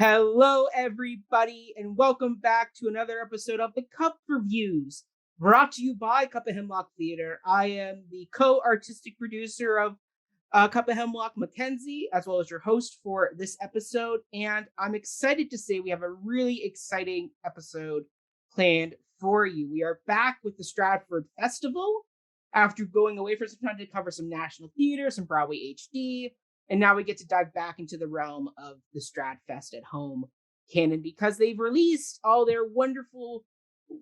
Hello, everybody, and welcome back to another episode of the Cup Reviews, brought to you by Cup of Hemlock Theatre. I am the co-artistic producer of Cup of Hemlock, Mackenzie, as well as your host for this episode, and I'm excited to say we have a really exciting episode planned for you. We are back with the Stratford Festival after going away for some time to cover some national theater, some Broadway HD, and now we get to dive back into the realm of the Stratfest at home canon because they've released all their wonderful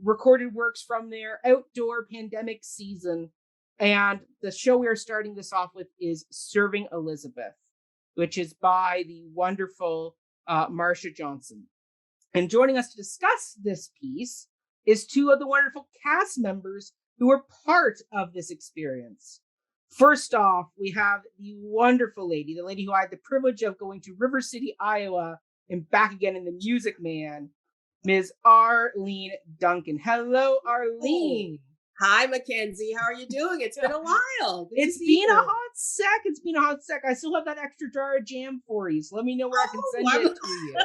recorded works from their outdoor pandemic season. And the show we are starting this off with is Serving Elizabeth, which is by the wonderful Marcia Johnson. And joining us to discuss this piece is two of the wonderful cast members who were part of this experience. First off, we have the wonderful lady, the lady who I had the privilege of going to River City, Iowa, and back again in the Music Man, Ms. Arlene Duncan. Hello, Arlene. Hi, Mackenzie. How are you doing? It's been a while. It's been a hot sec. I still have that extra jar of jam for you, so let me know where I can send it to you.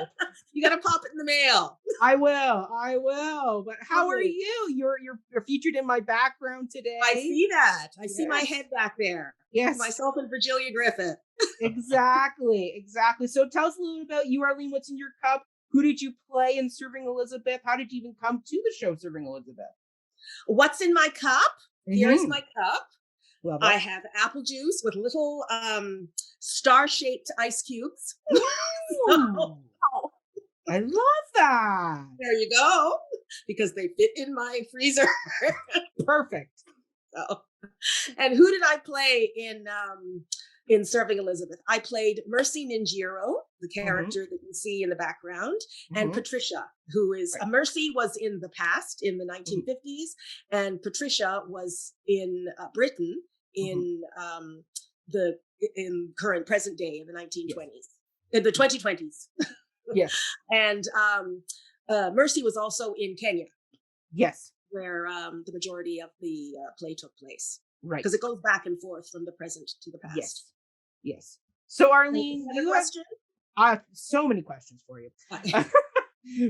You got to pop it in the mail. I will. But how are you? You're featured in my background today. I see that. I see my head back there. Yes. Myself and Virgilia Griffith. Exactly. So tell us a little bit about you, Arlene. What's in your cup? Who did you play in Serving Elizabeth? How did you even come to the show Serving Elizabeth? What's in my cup? Here's my cup. Love it. I have apple juice with little star-shaped ice cubes. I love that. There you go. Because they fit in my freezer. Perfect. So, and who did I play in Serving Elizabeth? I played Mercy Ninjiro, the character that you see in the background, and Patricia, who is Mercy was in the past in the 1950s, and Patricia was in Britain in in current present day in the 1920s, in the 2020s. Yes. And Mercy was also in Kenya. Yes. Where the majority of the play took place. Right. Because it goes back and forth from the present to the past. Yes. So Arlene, you have a question? I have so many questions for you.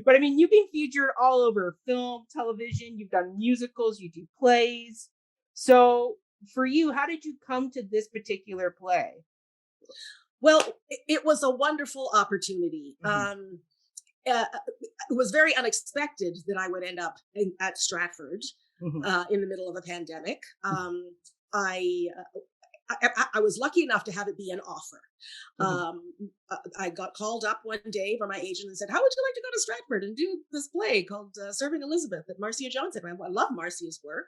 But I mean, you've been featured all over film, television, you've done musicals, you do plays. So for you, how did you come to this particular play? Well, it was a wonderful opportunity. It was very unexpected that I would end up at Stratford in the middle of a pandemic. I was lucky enough to have it be an offer. I got called up one day by my agent and said, "How would you like to go to Stratford and do this play called Serving Elizabeth that Marcia Johnson?" I love Marcia's work.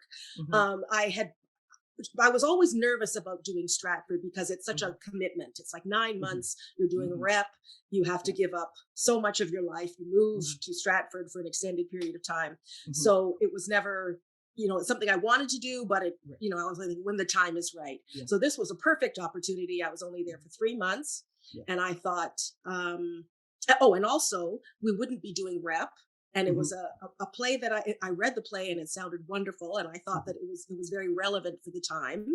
I was always nervous about doing Stratford because it's such a commitment. It's like 9 months, you're doing rep, you have to give up so much of your life. You move to Stratford for an extended period of time. So it was never, it's something I wanted to do, but I was like, when the time is right. Yeah. So this was a perfect opportunity. I was only there for 3 months. Yeah. And I thought, and also we wouldn't be doing rep. And it was a play that I read the play and it sounded wonderful. And I thought that it was very relevant for the time.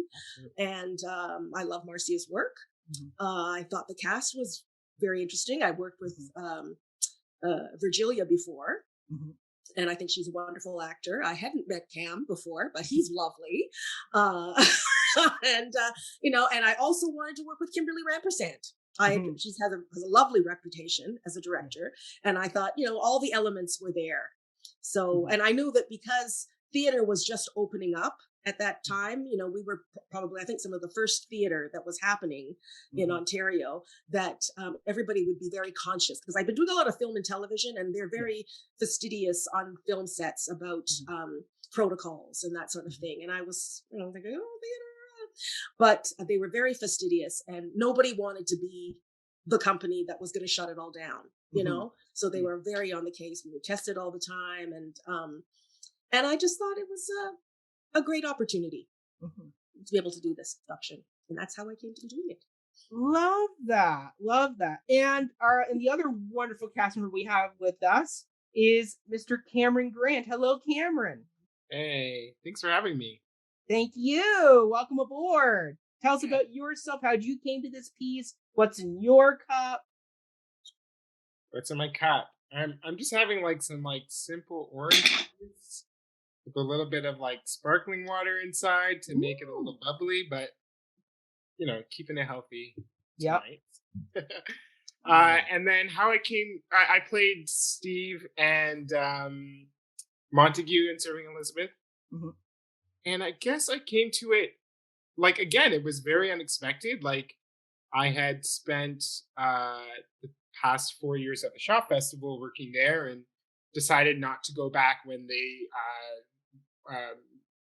And I love Marcia's work. I thought the cast was very interesting. I worked with Virgilia before. And I think she's a wonderful actor. I hadn't met Cam before, but he's lovely. And I also wanted to work with Kimberley Rampersad. She has a lovely reputation as a director. And I thought, all the elements were there. So, and I knew that because theater was just opening up at that time, we were probably, I think, some of the first theater that was happening in Ontario, that everybody would be very conscious, because I've been doing a lot of film and television, and they're very fastidious on film sets about protocols and that sort of thing. And I was, thinking, theater. But they were very fastidious, and nobody wanted to be the company that was going to shut it all down, so they were very on the case. We were tested all the time. And I just thought it was a great opportunity to be able to do this production. And that's how I came to doing it. Love that. And the other wonderful cast member we have with us is Mr. Cameron Grant. Hello, Cameron. Hey, thanks for having me. Thank you. Welcome aboard. Tell us about yourself, how you came to this piece, what's in your cup. What's in my cup? I'm just having like some like simple orange juice with a little bit of like sparkling water inside to make it a Ooh. little bubbly, but keeping it healthy Yep. tonight. And then how I played Steve and Montague in Serving Elizabeth. Mhm. And I guess I came to it, like, again, it was very unexpected. Like, I had spent the past 4 years at the Shop Festival working there and decided not to go back when they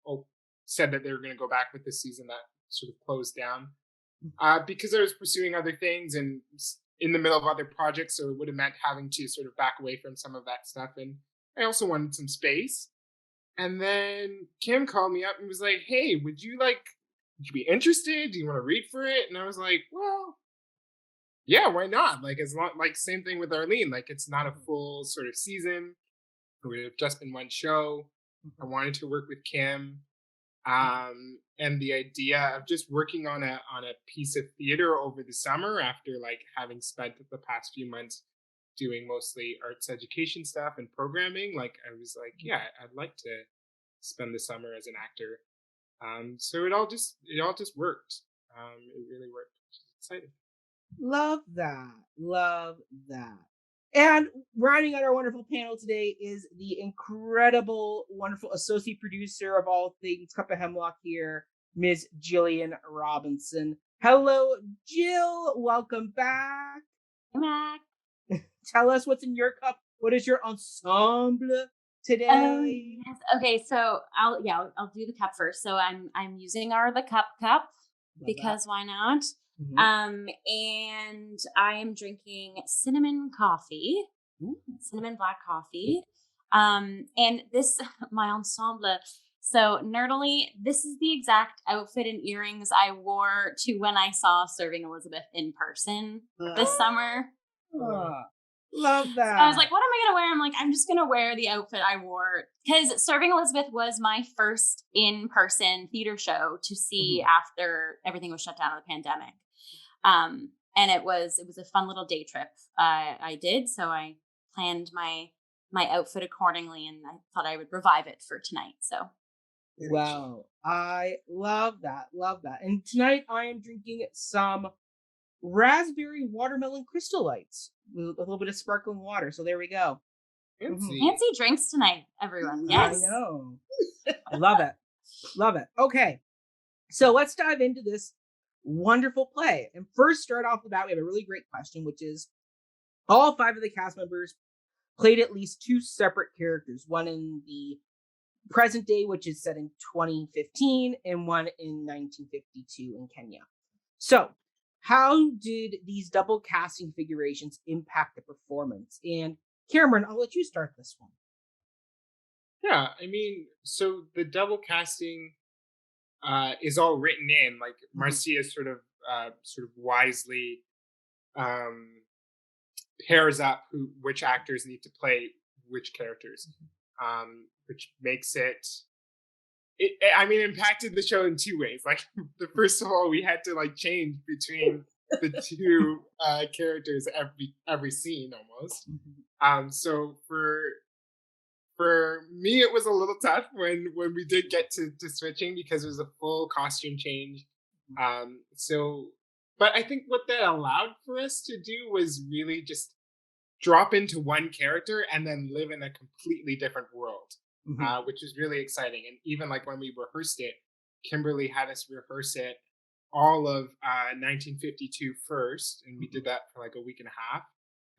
oh, said that they were going to go back with this season that sort of closed down. Because I was pursuing other things and in the middle of other projects, so it would have meant having to sort of back away from some of that stuff. And I also wanted some space. And then Kim called me up and was like, "Hey, would you be interested? Do you want to read for it?" And I was like, "Well, yeah, why not? Like, as long like same thing with Arlene. Like, it's not a full sort of season. It would have just been one show. I wanted to work with Kim, and the idea of just working on a piece of theater over the summer after like having spent the past few months doing mostly arts education stuff and programming. Like, I was like, yeah, I'd like to spend the summer as an actor. So it all just worked. It really worked. Excited. Love that. Love that. And rounding out our wonderful panel today is the incredible, wonderful associate producer of all things Cup of Hemlock here, Ms. Jillian Robinson. Hello, Jill. Welcome back. Mac. Tell us what's in your cup. What is your ensemble today? Yes. Okay, so I'll do the cup first. So I'm using the cup Love because why not? Mhm. And I am drinking cinnamon coffee, Ooh. cinnamon black coffee. And this my ensemble. So nerdily, this is the exact outfit and earrings I wore to when I saw Serving Elizabeth in person this summer. Ah, love that. I was like, what am I going to wear? I'm like, I'm just going to wear the outfit I wore because Serving Elizabeth was my first in-person theater show to see after everything was shut down in the pandemic. And it was a fun little day trip I did. So I planned my outfit accordingly and I thought I would revive it for tonight. So. Wow. I love that. Love that. And tonight I am drinking some raspberry watermelon crystal lights with a little bit of sparkling water. So there we go. Fancy. Fancy drinks tonight, everyone. Yes. I know. Love it. Love it. Okay. So let's dive into this wonderful play. And first, start off the bat, we have a really great question, which is all 5 of the cast members played at least 2 separate characters, one in the present day, which is set in 2015, and one in 1952 in Kenya. So, how did these double casting figurations impact the performance? And Cameron, I'll let you start this one. Yeah, I mean, so the double casting is all written in. Like, Marcia sort of wisely pairs up which actors need to play which characters, which makes it impacted the show in 2 ways. Like, the first of all, we had to like change between the 2 characters every scene almost. So for me, it was a little tough when we did get to switching because it was a full costume change. But I think what that allowed for us to do was really just drop into one character and then live in a completely different world, which was really exciting. And even like when we rehearsed it, Kimberly had us rehearse it all of 1952 first, and we did that for like a week and a half,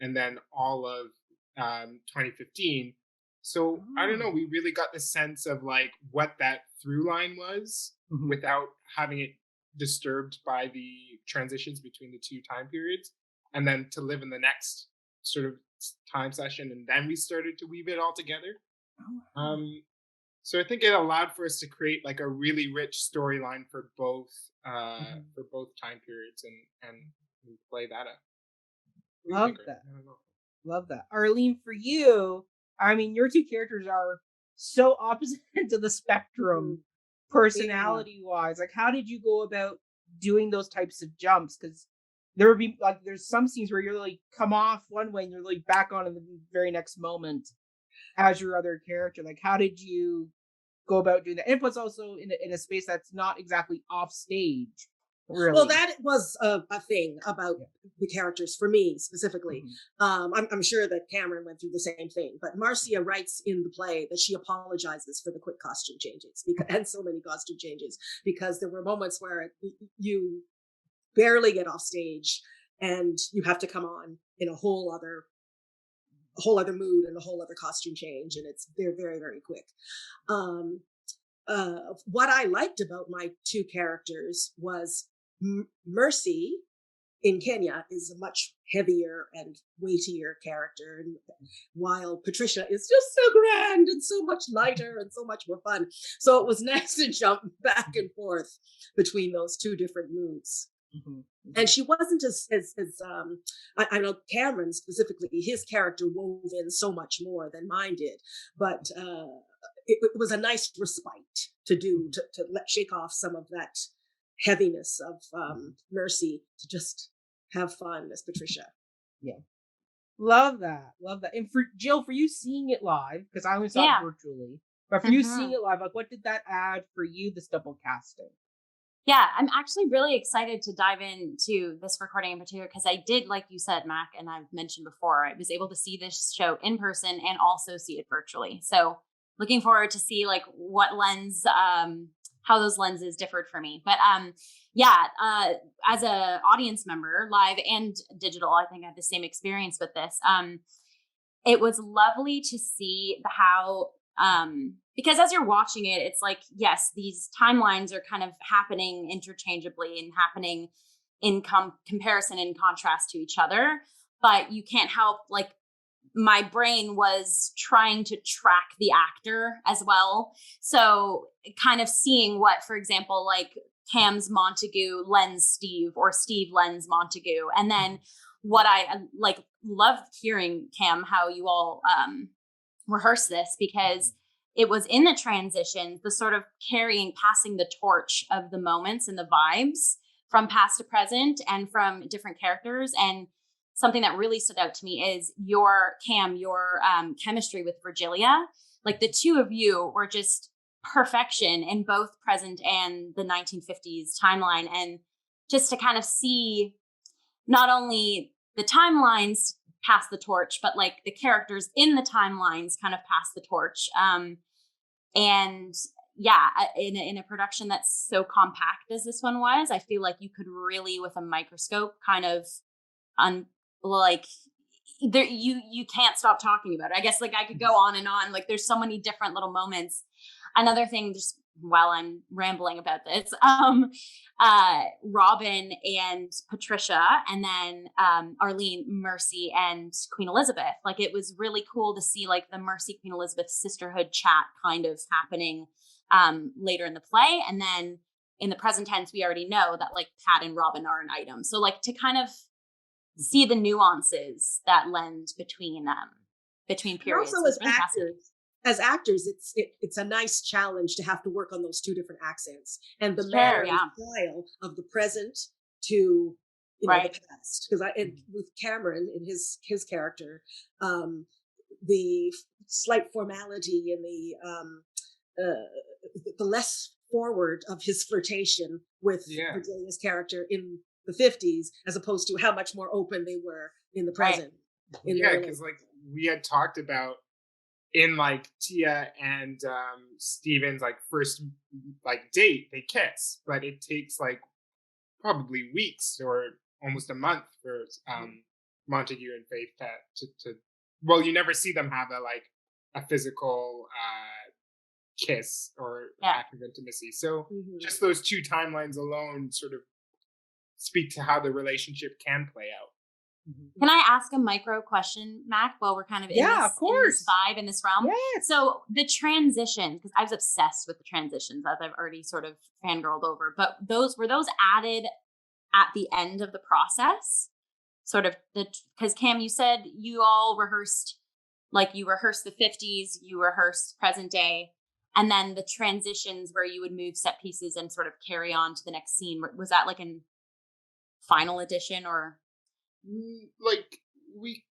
and then all of 2015. So I don't know, we really got the sense of like what that through line was without having it disturbed by the transitions between the 2 time periods, and then to live in the next sort of time session, and then we started to weave it all together. So I think it allowed for us to create like a really rich storyline for both time periods, and play that up. Love that. Love that. Arlene, for you, I mean, your 2 characters are so opposite ends of the spectrum, personality-wise. Like, how did you go about doing those types of jumps? Because there would be like there's some scenes where you're like come off one way and you're like back on in the very next moment as your other character. Like, how did you go about doing that? And plus, also in a space that's not exactly off stage. Really. Well, that was a thing about the characters for me specifically. I'm sure that Cameron went through the same thing, but Marcia writes in the play that she apologizes for the quick costume changes and so many costume changes, because there were moments where you barely get off stage and you have to come on in a whole other mood and a whole other costume change, and they're very, very quick. What I liked about my two characters was Mercy in Kenya is a much heavier and weightier character, and while Patricia is just so grand and so much lighter and so much more fun. So it was nice to jump back and forth between those two different moods. And she wasn't as I know Cameron specifically, his character wove in so much more than mine did, but it was a nice respite to shake off some of that heaviness of Mercy, to just have fun as Patricia. Yeah. Love that. And for Jill, for you seeing it live, because I only saw it virtually, but for you seeing it live, like what did that add for you, this double casting? Yeah, I'm actually really excited to dive into this recording in particular, because I did, like you said, Mac, and I've mentioned before, I was able to see this show in person and also see it virtually. So looking forward to see like what lens, how those lenses differed for me. But as a audience member, live and digital, I think I had the same experience with this. It was lovely to see how, because as you're watching it, it's like, yes, these timelines are kind of happening interchangeably and happening in comparison and contrast to each other, but you can't help, like, my brain was trying to track the actor as well. So kind of seeing what, for example, like Cam's Montague lends Steve, or Steve lends Montague. And then what I like loved hearing, Cam, how you all rehearse this, because it was in the transition, the sort of passing the torch of the moments and the vibes from past to present and from different characters. And something that really stood out to me is your chemistry with Virgilia. Like the two of you were just perfection in both present and the 1950s timeline. And just to kind of see not only the timelines pass the torch, but like the characters in the timelines kind of pass the torch. And yeah, in a production that's so compact as this one was, I feel like you could really, with a microscope, kind of you can't stop talking about it. I guess like I could go on and on. Like there's so many different little moments. Another thing, just while I'm rambling about this, Robin and Patricia, and then Arlene, Mercy, and Queen Elizabeth. Like it was really cool to see like the Mercy Queen Elizabeth sisterhood chat kind of happening later in the play, and then in the present tense, we already know that like Pat and Robin are an item. So like to kind of see the nuances that lend between periods. And also as actors, it's a nice challenge to have to work on those two different accents and the manner and style of the present to the past. Because with Cameron in his character, the slight formality and the less forward of his flirtation with Virginia's character in the 50s, as opposed to how much more open they were in the present. Because like we had talked about in like Tia and Steven's like first like date, they kiss, but it takes like probably weeks or almost a month for Montague and Faith to well, you never see them have a physical kiss or act of intimacy. So just those two timelines alone sort of speak to how the relationship can play out. Can I ask a micro question, Mac, while we're kind of in this vibe, in this realm? Yes. So the transitions, because I was obsessed with the transitions, as I've already sort of fangirled over, but were those added at the end of the process? Sort of because Cam, you said you all rehearsed, like you rehearsed the 50s, you rehearsed present day, and then the transitions where you would move set pieces and sort of carry on to the next scene. Was that like final edition, or like we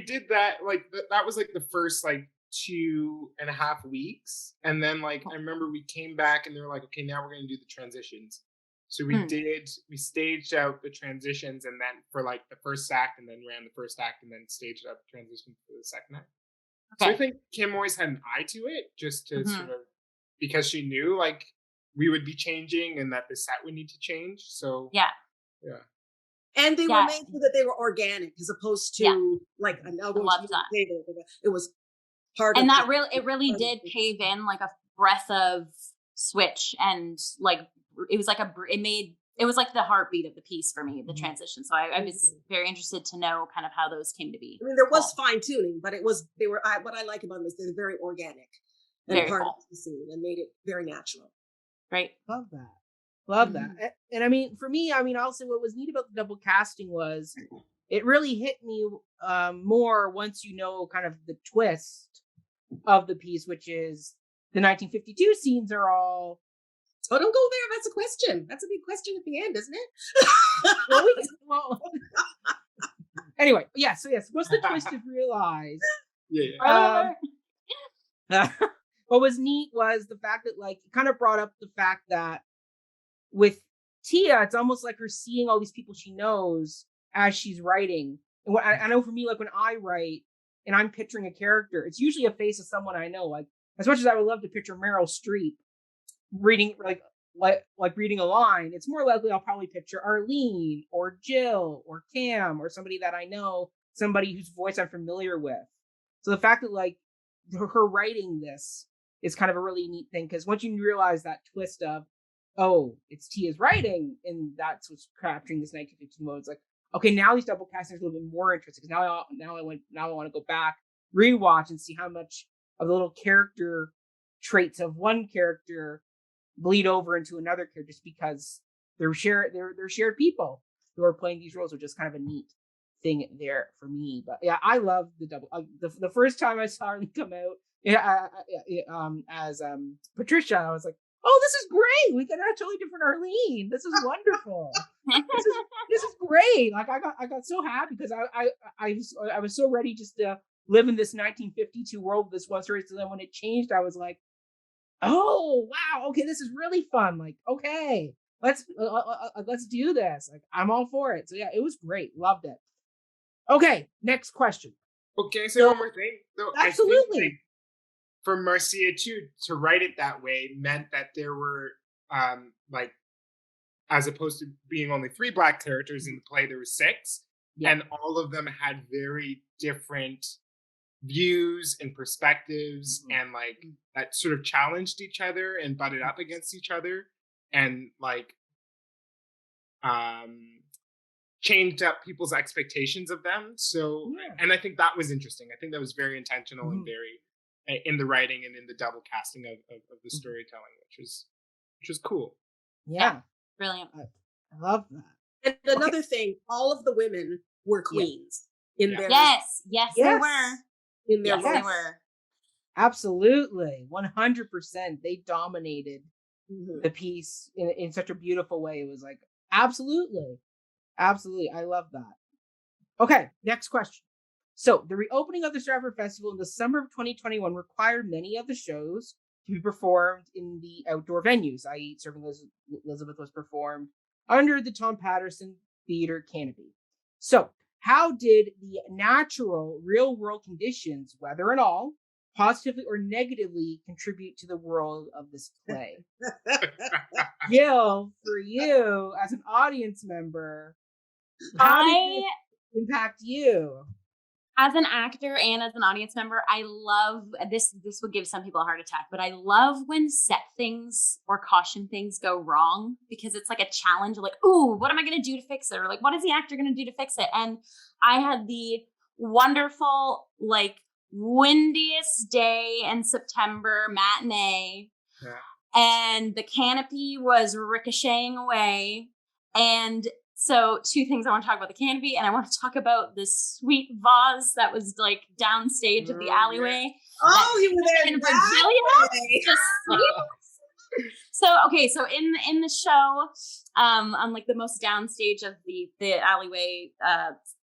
did that, like that was like the first like 2.5 weeks, and then like I remember we came back and they were like, okay, now we're going to do the transitions. So we staged out the transitions, and then for like the first act, and then ran the first act, and then staged out the transition for the second act. Okay. So I think Kim always had an eye to it, just to sort of, because she knew like we would be changing and that the set would need to change. So yeah. And they were made so that they were organic, as opposed to like an album. It was part and of that really did pave in like a breath of switch, and like it was like it was like the heartbeat of the piece for me, the transition. So I was very interested to know kind of how those came to be. I mean, there was fine tuning, but what I like about them is they're very organic and very part of the scene, and made it very natural. Right. Love that. And I mean, for me, I mean, also what was neat about the double casting was it really hit me more once you know kind of the twist of the piece, which is the 1952 scenes are all. Oh, don't go there. That's a question. That's a big question at the end, isn't it? well, anyway, so once the twist is realized. What was neat was the fact that like it kind of brought up the fact that with Tia, it's almost like her seeing all these people she knows as she's writing. And what I know for me, like when I write and I'm picturing a character, it's usually a face of someone I know. Like as much as I would love to picture Meryl Streep reading like reading a line, it's more likely I'll probably picture Arlene or Jill or Cam or somebody that I know, somebody whose voice I'm familiar with. So the fact that like her writing this is kind of a really neat thing, because once you realize that twist of, oh, it's Tia's writing, and that's what's capturing this 1950s mode. It's like, okay, now these double castings are a little bit more interesting, because now I want to go back, rewatch, and see how much of the little character traits of one character bleed over into another character, just because they're shared people who are playing these roles, which is kind of a neat thing there for me. But yeah, I love the double. The first time I saw Arlene come out, as Patricia, I was like, oh, this is great. We got a totally different Arlene. This is wonderful. this is great. Like I got so happy, because I was so ready just to live in this 1952 world with this one story. So then when it changed, I was like, oh wow, okay, this is really fun. Like, okay, let's do this. Like, I'm all for it. So yeah, it was great. Loved it. Okay, next question. Okay, can I say one more thing? Though, absolutely. I think, like, for Marcia too, to write it that way meant that there were like, as opposed to being only 3 Black characters in the play, there were 6, and all of them had very different views and perspectives, and like that sort of challenged each other and butted up against each other, and like changed up people's expectations of them. So and I think that was interesting. I think that was very intentional and very in the writing and in the double casting of the storytelling, which was cool. Yeah, brilliant. I love that. And another thing, all of the women were queens in their. Yes, they were. In their they were. Absolutely, 100%. They dominated the piece in such a beautiful way. It was like, absolutely. I love that. Okay, next question. So the reopening of the Stratford Festival in the summer of 2021 required many of the shows to be performed in the outdoor venues, i.e. Serving Elizabeth was performed under the Tom Patterson Theatre canopy. So how did the natural real-world conditions, weather and all, positively or negatively contribute to the world of this play? Jill, for you, as an audience member, how did it impact you? As an actor and as an audience member, I love this. This would give some people a heart attack, but I love when set things or caution things go wrong, because it's like a challenge. Like, ooh, what am I going to do to fix it? Or like, what is the actor going to do to fix it? And I had the wonderful, like, windiest day in September matinee, and the canopy was ricocheting away. And so 2 things I want to talk about: the canopy, and I want to talk about the sweet vase that was like downstage at the alleyway. Oh, you were there in Virginia. So in the show, on like the most downstage of the alleyway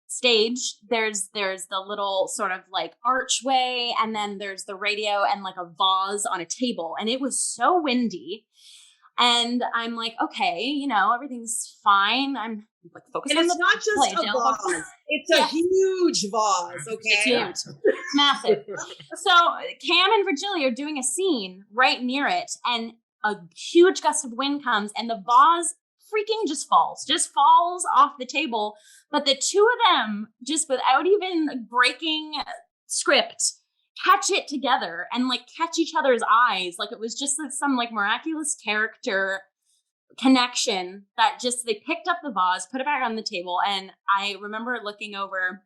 stage, there's the little sort of like archway, and then there's the radio and like a vase on a table, and it was so windy. And I'm like, okay, everything's fine. I'm like focusing and on it's not just a vase. It's a huge vase, okay? It's huge. It's massive. So Cam and Virgilia are doing a scene right near it, and a huge gust of wind comes, and the vase freaking just falls off the table. But the two of them, just without even breaking script, catch it together and like catch each other's eyes. Like it was just like some like miraculous character connection that just, they picked up the vase, put it back on the table. And I remember looking over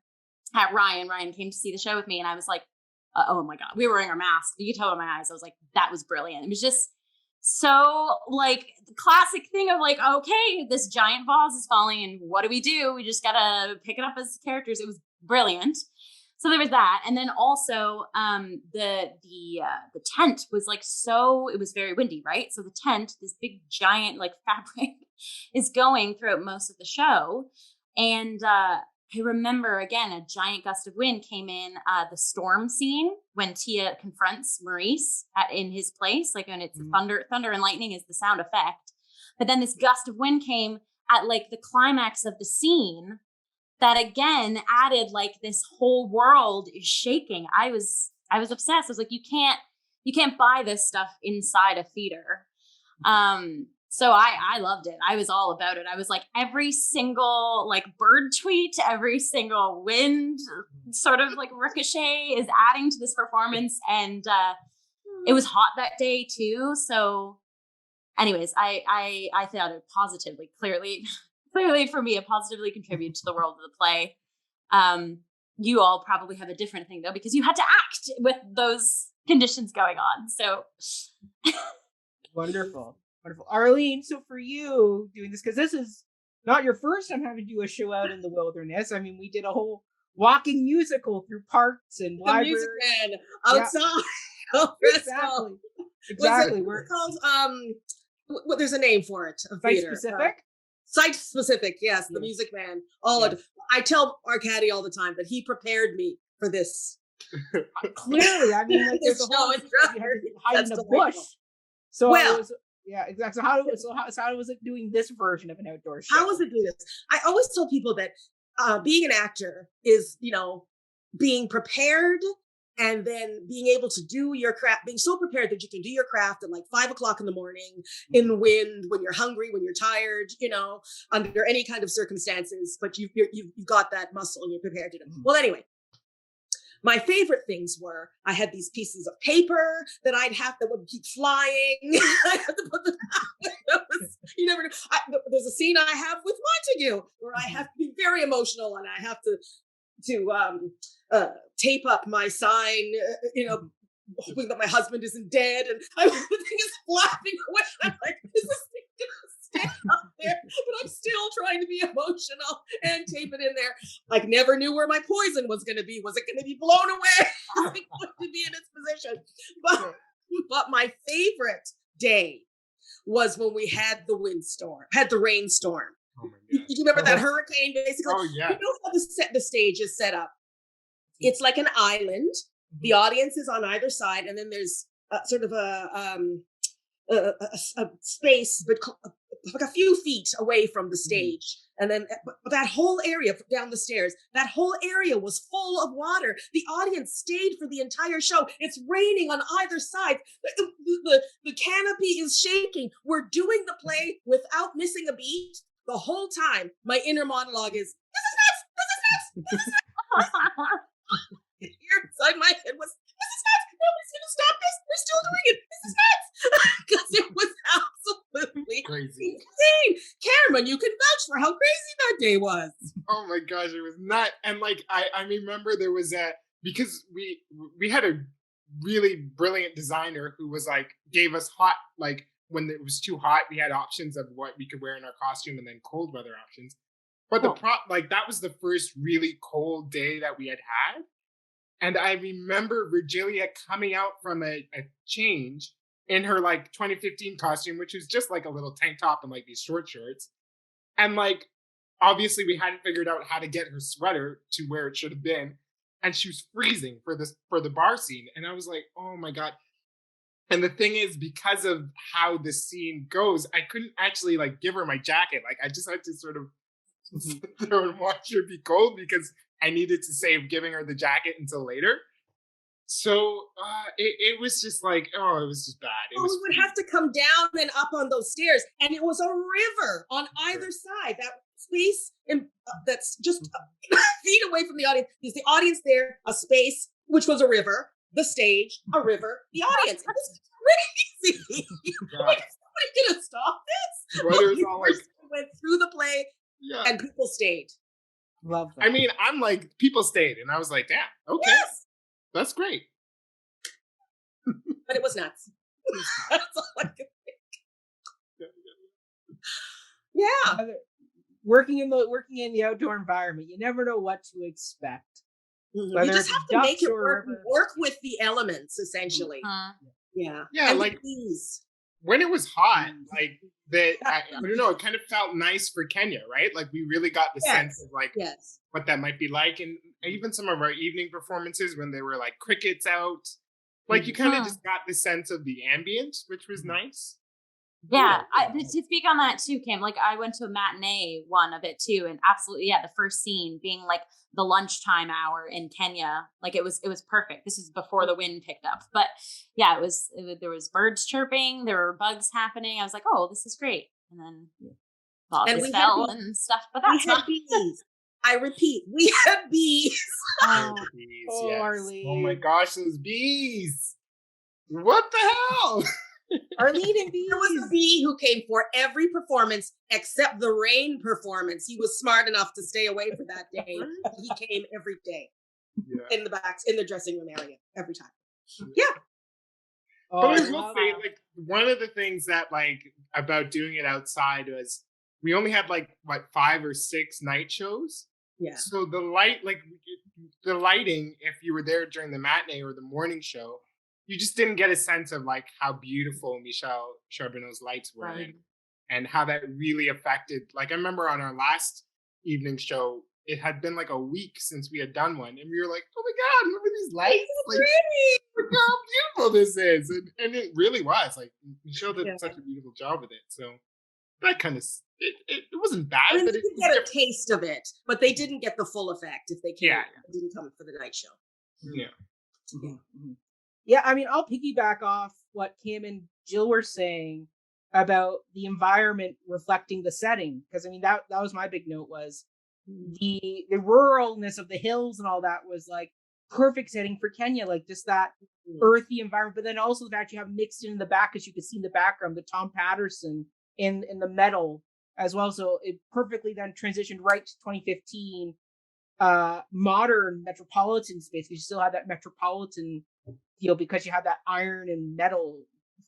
at Ryan. Ryan came to see the show with me, and I was like, oh my God, we were wearing our masks. You could tell by my eyes. I was like, that was brilliant. It was just so like the classic thing of like, okay, this giant vase is falling, and what do? We just gotta pick it up as characters. It was brilliant. So there was that. And then also the tent was like, so it was very windy, right? So the tent, this big giant like fabric is going throughout most of the show. And I remember, again, a giant gust of wind came in the storm scene when Tia confronts Maurice in his place, like when it's thunder and lightning is the sound effect. But then this gust of wind came at like the climax of the scene that again added like this whole world is shaking. I was obsessed. I was like, you can't buy this stuff inside a theater. So I loved it. I was all about it. I was like, every single like bird tweet, every single wind sort of like ricochet is adding to this performance. And it was hot that day too. So anyways, I thought it positively, clearly for me, it positively contributed to the world of the play. You all probably have a different thing though, because you had to act with those conditions going on. So Wonderful. Arlene, so for you doing this, because this is not your first time having to do a show out in the wilderness. I mean, we did a whole walking musical through parks and The libraries. Music Man outside. Yeah. Exactly. What's it called? There's a name for it. Site specific? Site specific, yes. The Music Man. I tell Arcady all the time that he prepared me for this. Clearly, I mean, like there's a whole you had to hide in a bush. So yeah, exactly. So how was it doing this version of an outdoor show? How was it doing this? I always tell people that being an actor is, being prepared and then being able to do your craft, being so prepared that you can do your craft at like 5 o'clock in the morning in the wind, when you're hungry, when you're tired, under any kind of circumstances, but you've got that muscle and you're prepared to do it. Well, anyway, my favorite things were, I had these pieces of paper that would keep flying. I had to put them out. You never know. There's a scene I have with Montague where I have to be very emotional and I have to tape up my sign, hoping that my husband isn't dead. And the thing is flapping away. I'm like, is this thing gonna stay up there? But I'm still trying to be emotional and tape it in there. Like, never knew where my poison was going to be. Was it going to be blown away? Was it going to be in its position? But my favorite day was when we had the rainstorm. Oh my God. You remember that hurricane, basically? Oh, yeah. You know how the stage is set up? It's like an island. The audience is on either side, and then there's sort of a space, but like a few feet away from the stage. And then that whole area down the stairs, that whole area was full of water. The audience stayed for the entire show. It's raining on either side. The canopy is shaking. We're doing the play without missing a beat. The whole time, my inner monologue is, this is nuts, this is nuts, this is nuts. Here inside my head was, this is nuts, nobody's going to stop this. We're still doing it. This is nuts. Because it was absolutely crazy. Insane. Cameron, you can vouch for how crazy that day was. Oh my gosh, it was nuts. And like, I remember there was because we had a really brilliant designer who was like, gave us hot, like, when it was too hot, we had options of what we could wear in our costume and then cold weather options. But that was the first really cold day that we had. And I remember Virgilia coming out from a change in her like 2015 costume, which was just like a little tank top and like these short shorts. And like, obviously we hadn't figured out how to get her sweater to where it should have been. And she was freezing for the bar scene. And I was like, oh my God. And the thing is, because of how the scene goes, I couldn't actually like give her my jacket. Like I just had to sort of sit there and watch her be cold because I needed to save giving her the jacket until later. So it was just like, it was just bad. We would have to come down and up on those stairs, and it was a river on either side. That space that's just feet away from the audience. There's the audience there, a space, which was a river, the stage, a river, the audience. It was crazy. Like, somebody gonna stop this? Went through the play, and people stayed. Love that. I mean, I'm like, people stayed, and I was like, damn, okay. Yes. That's great. But it was nuts. That's all I could think. Yeah. Working in the outdoor environment, you never know what to expect. You just have to make it work with the elements, essentially. Yeah. Yeah, and like when it was hot, like I don't know, it kind of felt nice for Kenya, right? Like we really got the sense of like what that might be like. And even some of our evening performances when there were like crickets out, like you kind of just got the sense of the ambient, which was nice. Yeah, to speak on that too, Kim, like I went to a matinee one of it too, and absolutely, the first scene being like the lunchtime hour in Kenya, like it was perfect. This is before the wind picked up, but yeah, there was birds chirping, there were bugs happening. I was like, oh, this is great, and then logs fell and stuff, but that's not bees. I repeat, we had bees. Bees, yes. Oh my gosh, those bees! What the hell? Arlene and bees. There was a bee who came for every performance except the rain performance. He was smart enough to stay away for that day. He came every day in the dressing room area every time. Yeah. But I will say, like, one of the things that like about doing it outside was we only had like 5 or 6 night shows. Yeah. So the lighting, if you were there during the matinee or the morning show, you just didn't get a sense of like how beautiful Michelle Charbonneau's lights were and how that really affected. Like I remember on our last evening show, it had been like a week since we had done one, and we were like, "Oh my God, look at these lights! Like, look how beautiful this is!" And it really was. Like Michelle did such a beautiful job with it. So that kind of it wasn't bad. I mean, but they did get a taste of it, but they didn't get the full effect if they came. They didn't come for the night show. Yeah. Yeah, I mean, I'll piggyback off what Kim and Jill were saying about the environment reflecting the setting, because I mean that was my big note, was the ruralness of the hills and all that was like perfect setting for Kenya, like just that earthy environment. But then also the fact you have mixed in the back, as you can see in the background, the Tom Patterson in the metal as well. So it perfectly then transitioned right to 2015 modern metropolitan space, because you still have that metropolitan feel because you have that iron and metal.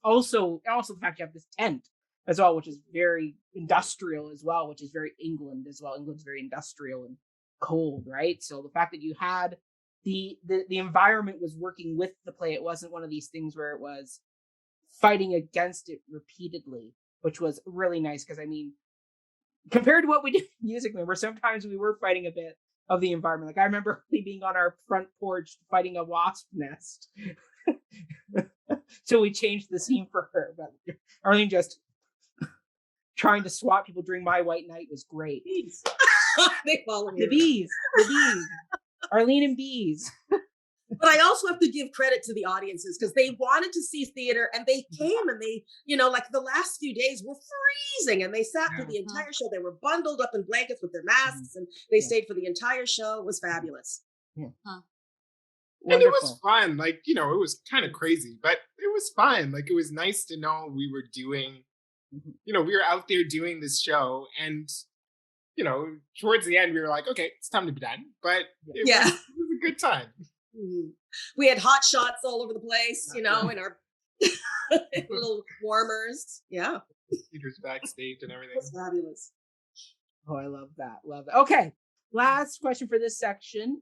Also the fact you have this tent as well, which is very industrial as well, which is very England as well. England's very industrial and cold, right? So the fact that you had the environment was working with the play. It wasn't one of these things where it was fighting against it repeatedly, which was really nice. Because I mean, compared to what we did musically, where sometimes we were fighting a bit of the environment. Like I remember being on our front porch fighting a wasp nest. So we changed the scene for her. But Arlene just trying to swat people during My White Night was great. They follow me. The bees. Arlene and bees. But I also have to give credit to the audiences, because they wanted to see theater, and they came, and they, like the last few days were freezing, and they sat through the entire show. They were bundled up in blankets with their masks, and they stayed for the entire show. It was fabulous. Yeah. And it was fun. Like, it was kind of crazy, but it was fun. Like, it was nice to know we were doing, we were out there doing this show, and, towards the end, we were like, okay, it's time to be done. But it was a good time. We had hot shots all over the place, in our little warmers. Yeah. Theaters backstage and everything. It was fabulous. Oh, I love that. Okay. Last question for this section,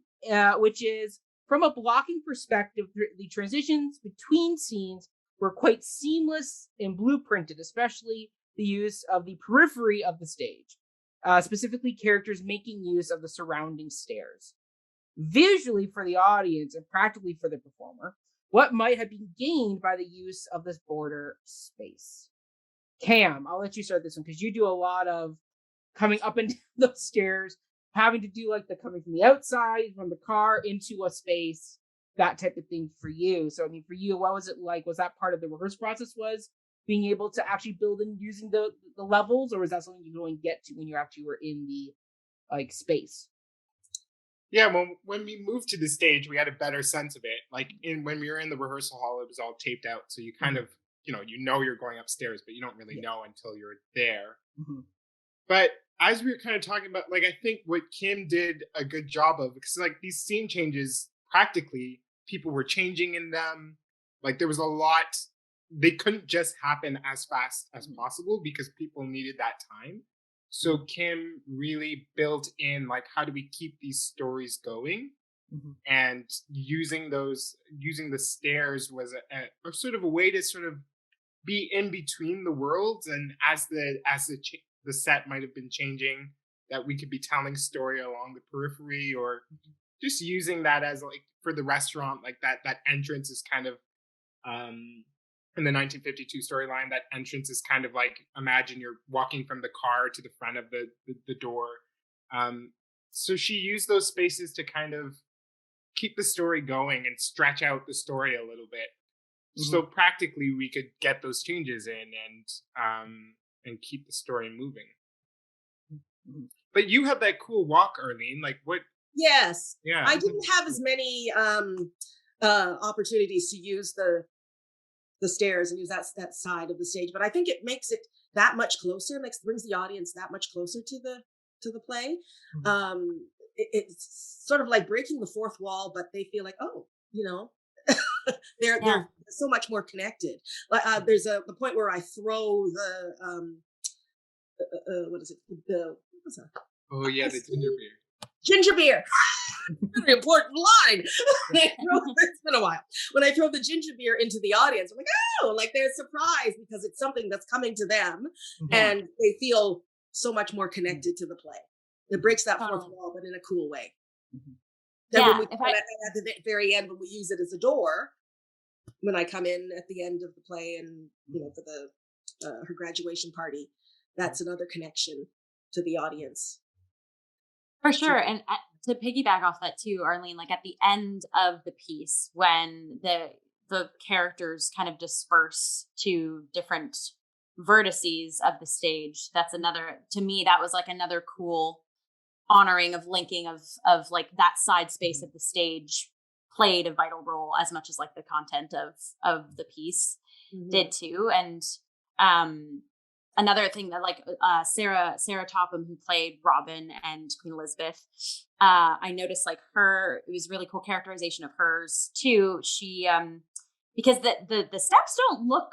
which is, from a blocking perspective, the transitions between scenes were quite seamless and blueprinted, especially the use of the periphery of the stage, specifically characters making use of the surrounding stairs. Visually for the audience and practically for the performer, what might have been gained by the use of this border space? Cam, I'll let you start this one because you do a lot of coming up and down those stairs, having to do like the coming from the outside, from the car into a space, that type of thing for you. So, I mean, for you, what was it like? Was that part of the rehearsal process, was being able to actually build and using the levels, or was that something you go and get to when you actually were in the like space? Yeah, when we moved to the stage, we had a better sense of it. Like when we were in the rehearsal hall, it was all taped out, so you kind of you're going upstairs, but you don't really know until you're there. But as we were kind of talking about, like, I think what Kim did a good job of, because like these scene changes, practically people were changing in them. Like there was a lot, they couldn't just happen as fast as possible because people needed that time. So Kim really built in, like, how do we keep these stories going? And using the stairs was a sort of a way to sort of be in between the worlds, and as the set might have been changing, that we could be telling story along the periphery, or just using that as like for the restaurant, like that entrance is kind of in the 1952 storyline, that entrance is kind of like, imagine you're walking from the car to the front of the door. So she used those spaces to kind of keep the story going and stretch out the story a little bit. So practically we could get those changes in and keep the story moving. But you have that cool walk, Arlene. Like what? Yes. Yeah. I didn't have as many opportunities to use the stairs and use that side of the stage, but I think it makes it that much closer. Brings the audience that much closer to the play. It's sort of like breaking the fourth wall, but they feel like, oh, they're so much more connected. There's the point where I throw the what is it? What was that? Oh yeah, the ginger beer. Ginger beer. Very important line. It's been a while. When I throw the ginger beer into the audience, I'm like, oh, like they're surprised because it's something that's coming to them, and they feel so much more connected to the play. It breaks that fourth wall, but in a cool way. Then when we at the very end, when we use it as a door, when I come in at the end of the play and for the her graduation party, that's another connection to the audience. For sure. And to piggyback off that too, Arlene, like at the end of the piece, when the characters kind of disperse to different vertices of the stage, that's another, to me, that was like another cool honoring of linking of like that side space of the stage played a vital role as much as like the content of the piece did too. And another thing that like Sarah Topham, who played Robin and Queen Elizabeth, I noticed like it was really cool characterization of hers too. She because the steps don't look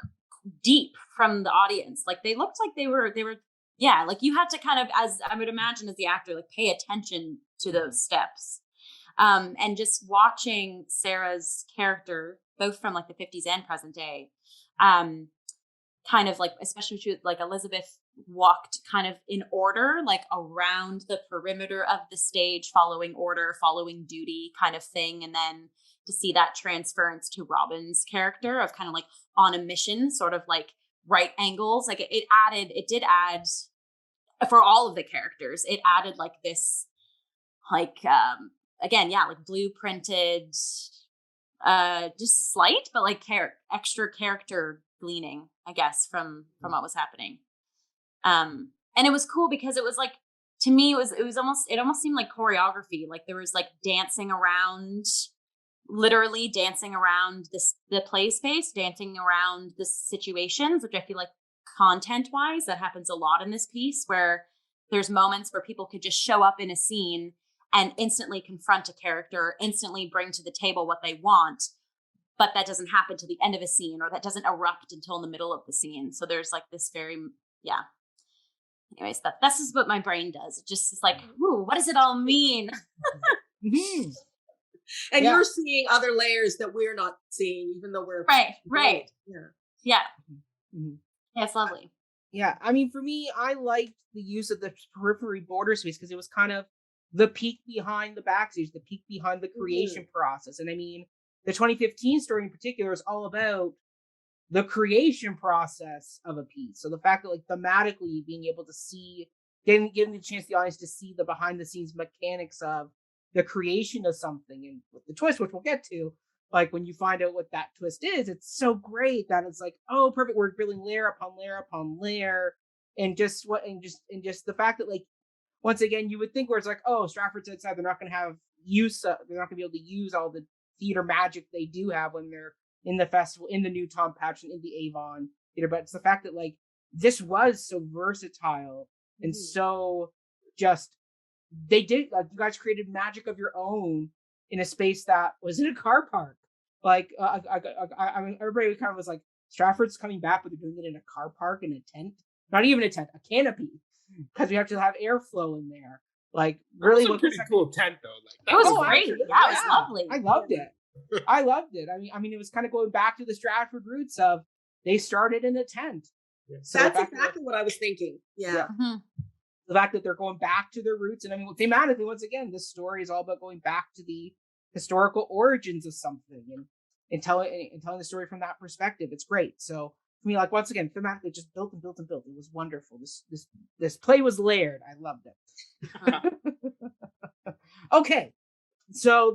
deep from the audience. Like they looked like they were like you had to kind of, as I would imagine as the actor, like pay attention to those steps. And just watching Sarah's character, both from like the 50s and present day, kind of like, especially she, like Elizabeth walked kind of in order, like around the perimeter of the stage, following order, following duty kind of thing. And then to see that transference to Robin's character of kind of like on a mission, sort of like right angles, like it did add for all of the characters, it added like this, like, again, like blueprinted, just slight, but like extra character gleaning, I guess, from what was happening. And it was cool because it was like, to me, it almost seemed like choreography. Like there was like literally dancing around the play space, dancing around the situations, which I feel like content wise, that happens a lot in this piece, where there's moments where people could just show up in a scene and instantly confront a character, instantly bring to the table what they want, but that doesn't happen to the end of a scene, or that doesn't erupt until in the middle of the scene. So there's like this anyways, that's just what my brain does. It just is like, ooh, what does it all mean? And you're seeing other layers that we're not seeing, even though we're right. Yeah. Yeah. Mm-hmm. Yeah, it's lovely. Yeah, I mean, for me, I liked the use of the periphery border space because it was kind of the peek behind the backstage, the peek behind the creation process. And I mean, the 2015 story in particular is all about the creation process of a piece. So the fact that, like, thematically being able to see, giving the chance the audience to see the behind the scenes mechanics of the creation of something, and with the twist, which we'll get to, like when you find out what that twist is, it's so great that it's like, oh, perfect. We're building layer upon layer upon layer, and just the fact that, like, once again, you would think where it's like, oh, Stratford's outside, they're not going to have use, they're not going to be able to use all the theater magic they do have when they're in the festival, in the new Tom Patchen, in the Avon Theater. But it's the fact that, like, this was so versatile and so just, they did, like, you guys created magic of your own in a space that was in a car park. Like, I mean, everybody kind of was like, Stratford's coming back, but they're doing it in a car park, in a tent. Not even a tent, a canopy, because we have to have airflow in there. Like, really, that was a pretty cool tent, though. Like, it was great. Yeah, it was lovely. I loved it. I loved it. I mean, it was kind of going back to the Stratford roots of, they started in a tent. Yeah. So that's exactly what I was thinking. Yeah. Mm-hmm. The fact that they're going back to their roots, and I mean, thematically, once again, this story is all about going back to the historical origins of something, and telling the story from that perspective. It's great. So for me, like, once again, thematically, just built and built and built. It was wonderful. This play was layered. I loved it. Okay, so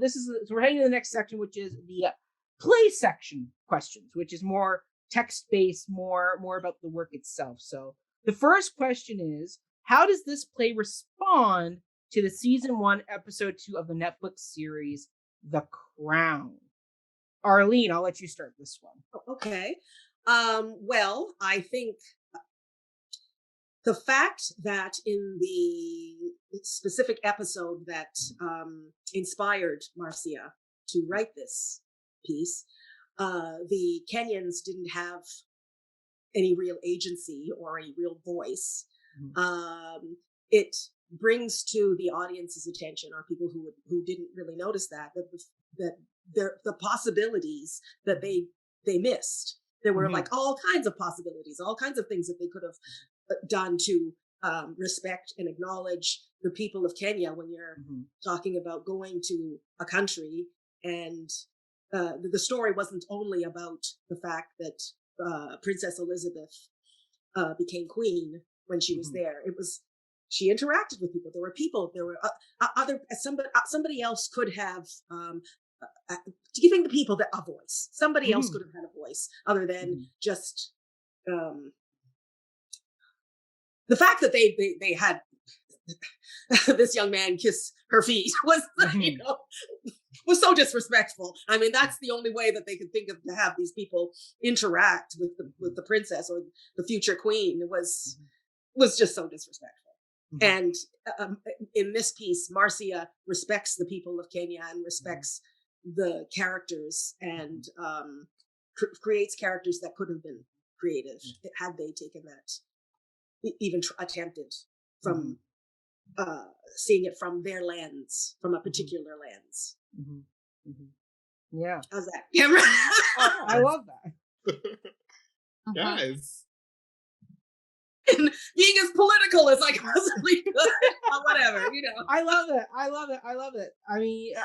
we're heading to the next section, which is the play section questions, which is more text based, more about the work itself. So the first question is, how does this play respond to the season 1, episode 2 of the Netflix series, The Crown? Arlene, I'll let you start this one. Okay. Well, I think the fact that in the specific episode that inspired Marcia to write this piece, the Kenyans didn't have any real agency or any real voice. It brings to the audience's attention, or people who didn't really notice that the possibilities that they missed. There were like all kinds of possibilities, all kinds of things that they could have done to respect and acknowledge the people of Kenya when you're talking about going to a country. And the story wasn't only about the fact that Princess Elizabeth became queen when she was there. It was, she interacted with people. There were people. There were somebody else could have giving the people a voice. Somebody else could have had a voice other than just the fact that they had this young man kiss her feet was, was so disrespectful. I mean, that's the only way that they could think of to have these people interact with the princess or the future queen. It was just so disrespectful. And in this piece, Marcia respects the people of Kenya and respects the characters, and creates characters that could have been creative had they taken that, even attempted from seeing it from their lens, from a particular lens. Yeah. How's that, Cameron? I love that. Yes. And being as political as I possibly could, or whatever, I love it. I mean,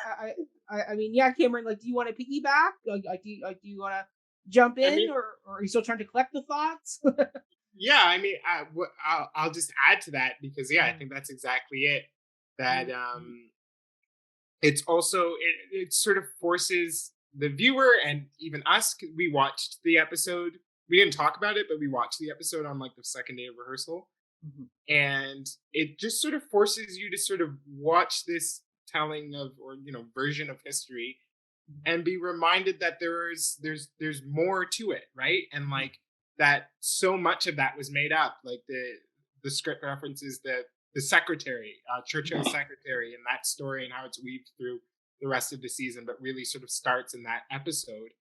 I mean, yeah, Cameron. Like, do you want to piggyback? Like, do you want to jump in, or are you still trying to collect the thoughts? Yeah, I mean, I'll just add to that, because I think that's exactly it. That it's also it sort of forces the viewer and even us. We watched the episode. We didn't talk about it, but we watched the episode on like the second day of rehearsal. And it just sort of forces you to sort of watch this telling of, or version of history, and be reminded that there's more to it, right? And like that so much of that was made up. Like the script references the secretary, Churchill's secretary, and that story, and how it's weaved through the rest of the season, but really sort of starts in that episode.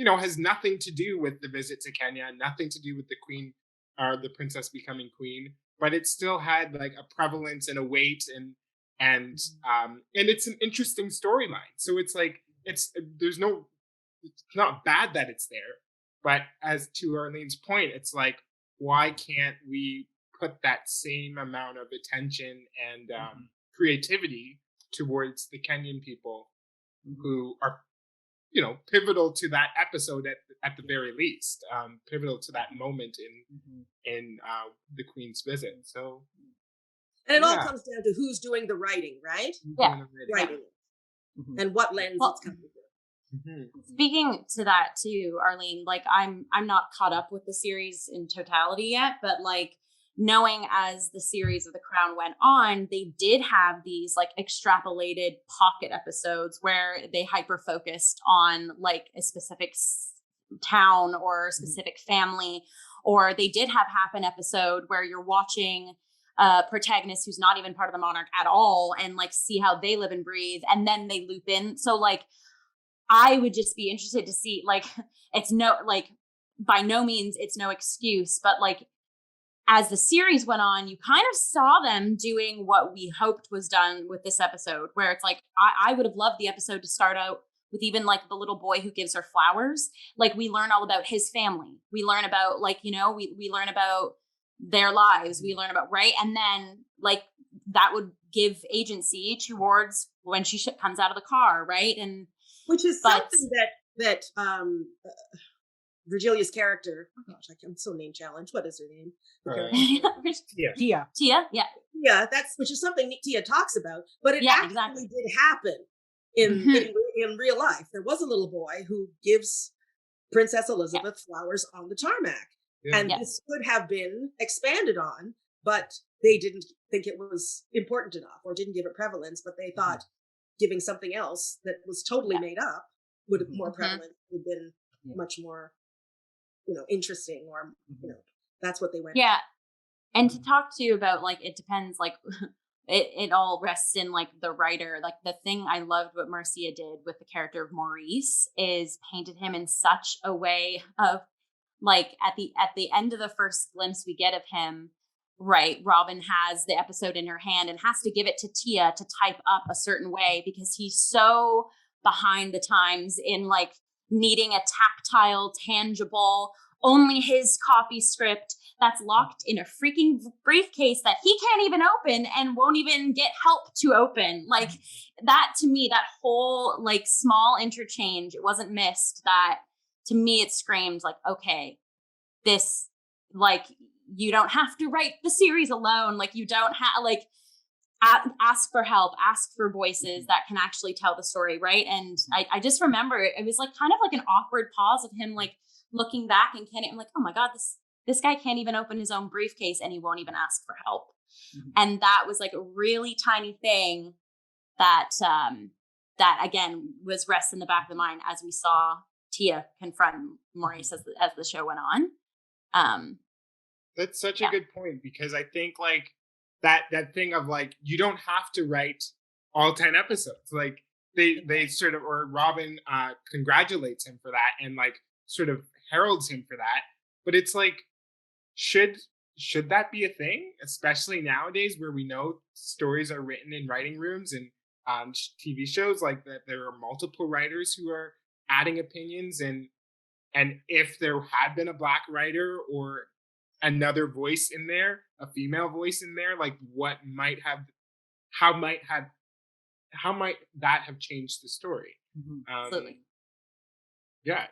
Has nothing to do with the visit to Kenya, nothing to do with the queen or the princess becoming queen, but it still had like a prevalence and a weight, and it's an interesting storyline. So it's like it's not bad that it's there, But as to Arlene's point, it's like, why can't we put that same amount of attention and creativity towards the Kenyan people who are, pivotal to that episode at the very least, pivotal to that moment in the Queen's visit. So, and it all comes down to who's doing the writing, right? Yeah, writing it, and what lens it's coming through. Speaking to that too, Arlene, like I'm not caught up with the series in totality yet, but like knowing as the series of The Crown went on, they did have these like extrapolated pocket episodes where they hyper focused on like a specific town or a specific family, or they did have half an episode where you're watching a protagonist who's not even part of the monarch at all and like see how they live and breathe, and then they loop in. So like I would just be interested to see, like, it's no, like, by no means, it's no excuse, but like, as the series went on, you kind of saw them doing what we hoped was done with this episode, where it's like, I would have loved the episode to start out with even like the little boy who gives her flowers. Like, we learn all about his family. We learn about, like, we learn about their lives. We learn about, right? And then, like, that would give agency towards when she comes out of the car, right? And which is something that Virgilia's character, oh gosh, I'm so name challenged. What is her name? Tia. Yeah, which is something Tia talks about, but it actually did happen in real life. There was a little boy who gives Princess Elizabeth flowers on the tarmac. Yeah. And this could have been expanded on, but they didn't think it was important enough or didn't give it prevalence, but they thought giving something else that was totally made up would have more prevalent, would have been much more, interesting, or, that's what they went. Yeah. And to talk to you about, like, it depends, like, it all rests in, like, the writer. Like, the thing I loved what Marcia did with the character of Maurice is painted him in such a way of, like, at the end of the first glimpse we get of him, right, Robin has the episode in her hand and has to give it to Tia to type up a certain way because he's so behind the times in like needing a tactile, tangible, only his copy script that's locked in a freaking briefcase that he can't even open and won't even get help to open. Like that, to me, that whole like small interchange, it wasn't missed. That to me, it screamed like, okay, this, like, you don't have to write the series alone. Like, you don't have, like, ask for help, ask for voices that can actually tell the story, right? And I just remember it was like kind of like an awkward pause of him like looking back and I'm like, oh my God, this guy can't even open his own briefcase and he won't even ask for help. And that was like a really tiny thing that that again was rest in the back of the mind as we saw Tia confront Maurice as the show went on. That's such a good point, because I think like that thing of like, you don't have to write all 10 episodes. Like they sort of, or Robin congratulates him for that and like sort of heralds him for that. But it's like, should that be a thing, especially nowadays where we know stories are written in writing rooms and TV shows, like that there are multiple writers who are adding opinions, and if there had been a Black writer or another voice in there, a female voice in there, like how might that have changed the story? Absolutely. Yeah.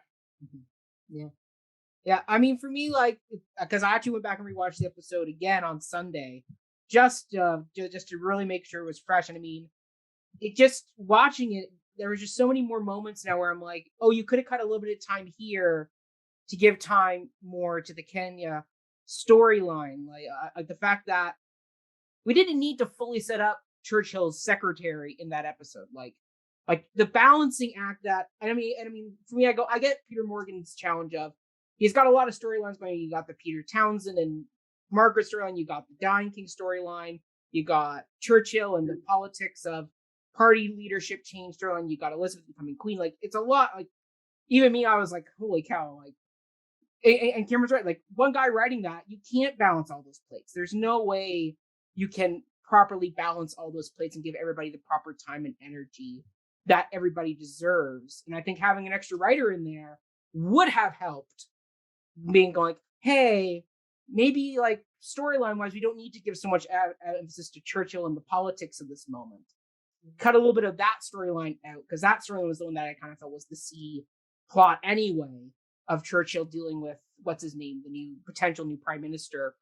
Yeah. I mean, for me, like, because I actually went back and rewatched the episode again on Sunday, just to really make sure it was fresh. And I mean, it just watching it, there was just so many more moments now where I'm like, oh, you could have cut a little bit of time here to give time more to the Kenya storyline, like the fact that we didn't need to fully set up Churchill's secretary in that episode, like the balancing act that, and I mean, for me, I get Peter Morgan's challenge of he's got a lot of storylines going. You got the Peter Townsend and Margaret storyline, you got the Dying King storyline, you got Churchill and the politics of party leadership change storyline, you got Elizabeth becoming queen. Like, it's a lot. Like, even me, I was like, holy cow, like. And Cameron's right. Like, one guy writing that, you can't balance all those plates. There's no way you can properly balance all those plates and give everybody the proper time and energy that everybody deserves. And I think having an extra writer in there would have helped being like, hey, maybe like storyline wise, we don't need to give so much emphasis to Churchill and the politics of this moment. Cut a little bit of that storyline out, because that storyline was the one that I kind of felt was the C plot anyway, of Churchill dealing with what's his name, the new potential new prime minister,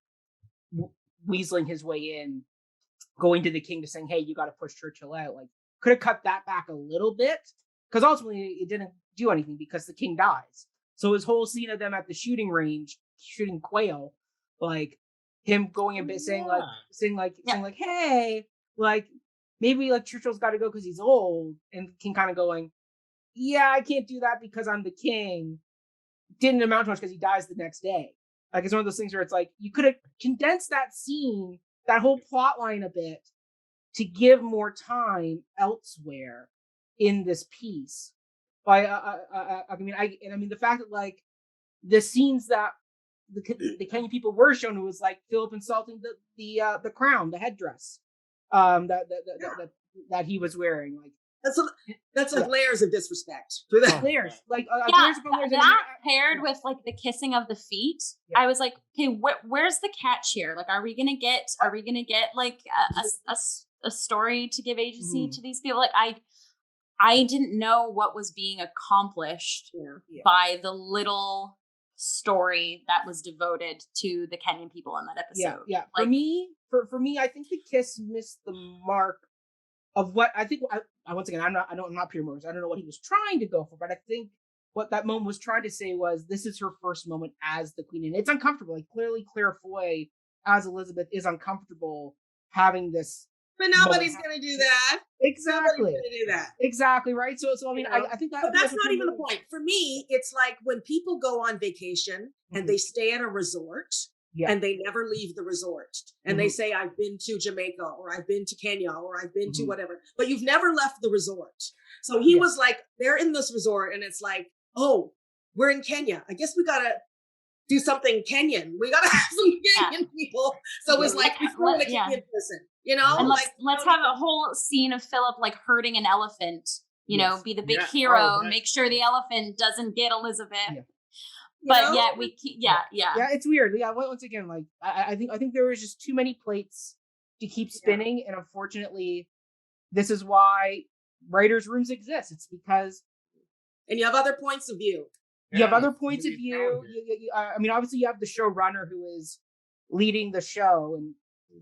weaseling his way in, going to the king to saying, hey, you got to push Churchill out. Like, could have cut that back a little bit, because ultimately it didn't do anything because the king dies. So his whole scene of them at the shooting range shooting quail, like him going a bit saying like, hey, like maybe like Churchill's got to go because he's old, and King kind of going, yeah, I can't do that because I'm the king. Didn't amount to much because he dies the next day. Like, it's one of those things where it's like, you could have condensed that scene, that whole plot line a bit, to give more time elsewhere in this piece. By I mean the fact that like the scenes that the Kenyan people were shown, it was like Philip insulting the crown, the headdress, that he was wearing. Like, that's like layers of disrespect for that. Layers, like layers that paired with like the kissing of the feet. I was like, okay, where's the catch here? Like, are we gonna get like a story to give agency to these people? Like, I didn't know what was being accomplished by the little story that was devoted to the Kenyan people in that episode. Yeah. Like, for me, I think the kiss missed the mark of what I think. I once again, I'm not Peter Morris. I don't know what he was trying to go for, but I think what that moment was trying to say was, this is her first moment as the queen, and it's uncomfortable. Like, clearly, Claire Foy as Elizabeth is uncomfortable having this. But nobody's going to do that. Exactly. Nobody's going to do that. Exactly, right? So I mean, I think that. But that's not even the point. For me, it's like when people go on vacation and they stay at a resort and they never leave the resort. And they say, I've been to Jamaica, or I've been to Kenya, or I've been to whatever. But you've never left the resort. So he was like, they're in this resort, and it's like, oh, we're in Kenya. I guess we got to do something Kenyan. We got to have some Kenyan people. So it's like, we throw in a Kenyan person. You know, and let's have a whole scene of Philip like herding an elephant. You know, be the big hero, make sure the elephant doesn't get Elizabeth. Yeah. But yet we keep, yeah, it's weird. Yeah, once again, like I think there was just too many plates to keep spinning, and unfortunately, this is why writers' rooms exist. It's because, and you have other points of view. You have other points of view. I mean, obviously, you have the showrunner who is leading the show and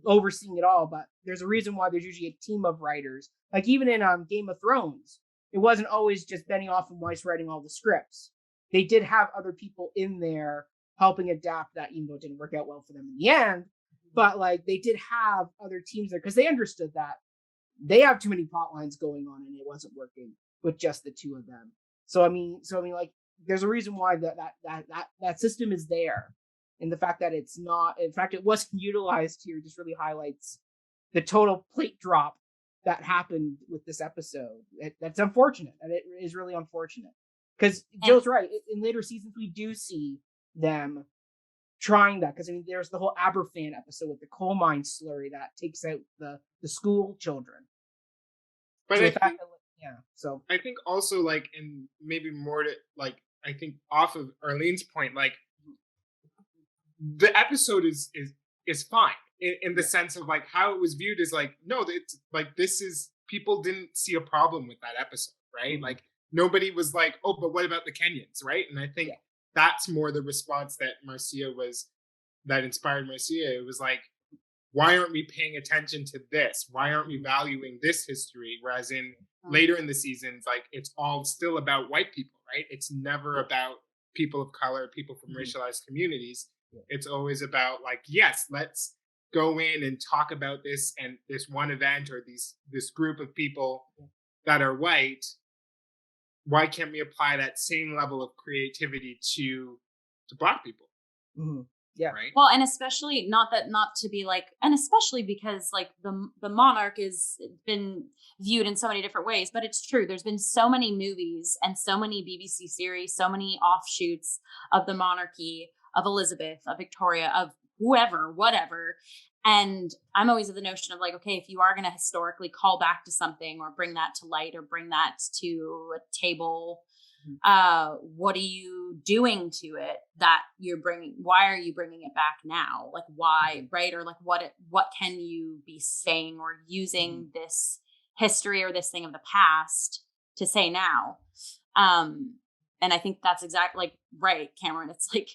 overseeing it all, but there's a reason why there's usually a team of writers. Like, even in Game of Thrones, it wasn't always just Benioff and Weiss writing all the scripts. They did have other people in there helping adapt that, even though it didn't work out well for them in the end. But like, they did have other teams there because they understood that they have too many plot lines going on and it wasn't working with just the two of them. So I mean, like, there's a reason why that system is there. And the fact that it's not, in fact, it wasn't utilized here just really highlights the total plate drop that happened with this episode. That's unfortunate. And it is really unfortunate. Because Jill's right. In later seasons, we do see them trying that. Because, I mean, there's the whole Aberfan episode with the coal mine slurry that takes out the school children. But so I think also, like, and maybe more to, like, I think off of Arlene's point, like, the episode is fine in the sense of like how it was viewed is like, no, it's like, this is, people didn't see a problem with that episode, right? Like, nobody was like, oh, but what about the Kenyans, right? And I think that's more the response that inspired Marcia. It was like, why aren't we paying attention to this? Why aren't we valuing this history? Whereas in later in the seasons, like, it's all still about white people, right? It's never about people of color, people from racialized communities. It's always about like, yes, let's go in and talk about this and this one event or this group of people that are white. Why can't we apply that same level of creativity to Black people? Yeah. Right. Well, and especially especially because like the monarch has been viewed in so many different ways, but it's true. There's been so many movies and so many BBC series, so many offshoots of the monarchy, of Elizabeth, of Victoria, of whoever, whatever. And I'm always of the notion of like, okay, if you are going to historically call back to something or bring that to light or bring that to a table, What are you doing to it that you're bringing? Why are you bringing it back now? Like, why, right? Or like, what can you be saying or using this history or this thing of the past to say now? And I think that's exactly like, right, Cameron. It's like,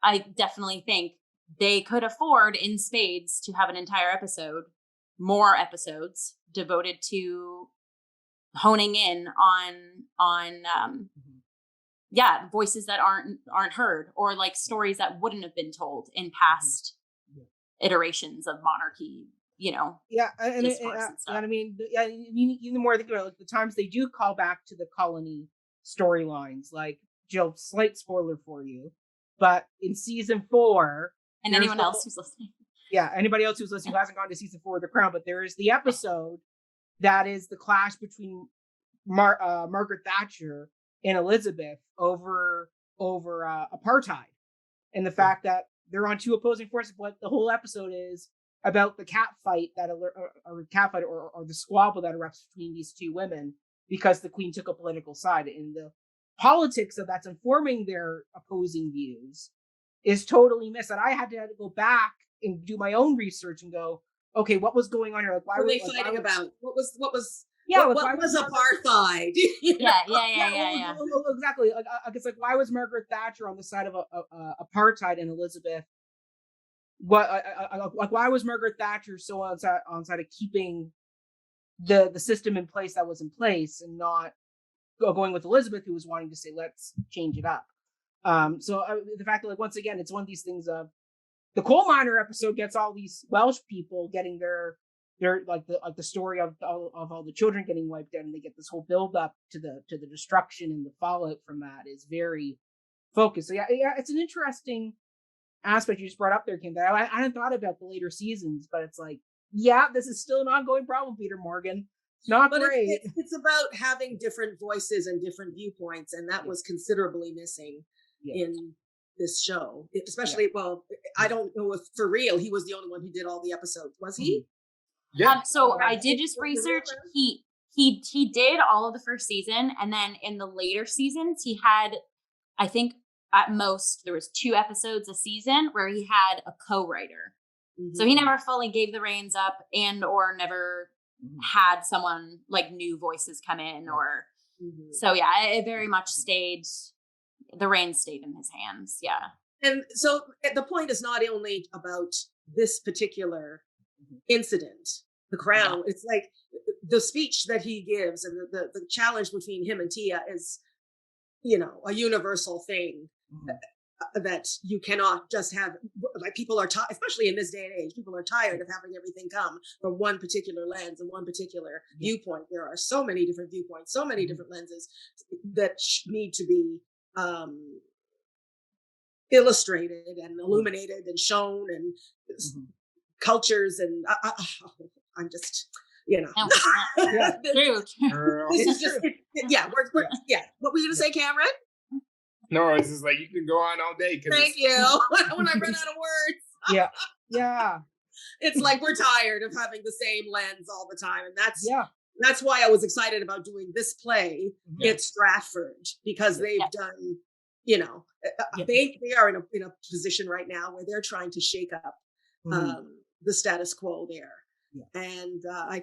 I definitely think they could afford in spades to have an entire episode, more episodes devoted to honing in on voices that aren't heard, or like stories that wouldn't have been told in past iterations of monarchy, and I mean, even the more I think about it, like the times they do call back to the colony storylines, like Jill, slight spoiler for you, but in season 4, and anyone else who's listening, anybody else who's listening who hasn't gone to season 4 of The Crown, but there is the episode that is the clash between Margaret Thatcher and Elizabeth over apartheid, and the fact that they're on two opposing forces. What the whole episode is about the cat fight or the squabble that erupts between these two women because the Queen took a political side, and the politics of that's informing their opposing views is totally missed. And I had to go back and do my own research and go, okay, what was going on here? Like, why were they fighting about? What was apartheid? Yeah. Exactly. Like, it's like, why was Margaret Thatcher on the side of apartheid and Elizabeth? Why was Margaret Thatcher so on side of keeping the system in place that was in place, and not going with Elizabeth, who was wanting to say, let's change it up? So the fact that, like, once again, it's one of these things of the coal miner episode gets all these Welsh people getting their like the story of all the children getting wiped out, and they get this whole build up to the destruction, and the fallout from that is very focused. So yeah, it's an interesting aspect you just brought up there, Kim. That I hadn't thought about the later seasons, but it's like, this is still an ongoing problem, Peter Morgan. Not great. It's about having different voices and different viewpoints, and that was considerably missing in this show. Especially, well, I don't know if for real he was the only one who did all the episodes. Was he? Yeah. So I did just research. He did all of the first season, and then in the later seasons, he had, I think at most there was 2 episodes a season where he had a co-writer. Mm-hmm. So he never fully gave the reins up, and or never had someone like new voices come in, or so it very much stayed. The reins stayed in his hands. Yeah. And so the point is not only about this particular incident, the Crown. It's like the speech that he gives, and the challenge between him and Tia is, a universal thing that you cannot just have. Like, people are tired, especially in this day and age, people are tired of having everything come from one particular lens and one particular viewpoint. There are so many different viewpoints, so many different lenses that need to be illustrated and illuminated and shown, and cultures, and I'm just, this is just we're what were you gonna say, Cameron? No, it's just like, you can go on all day. Thank you. When I run out of words. Yeah. It's like, we're tired of having the same lens all the time, and that's why I was excited about doing this play at Stratford, because they've done, they are in a position right now where they're trying to shake up the status quo there. And I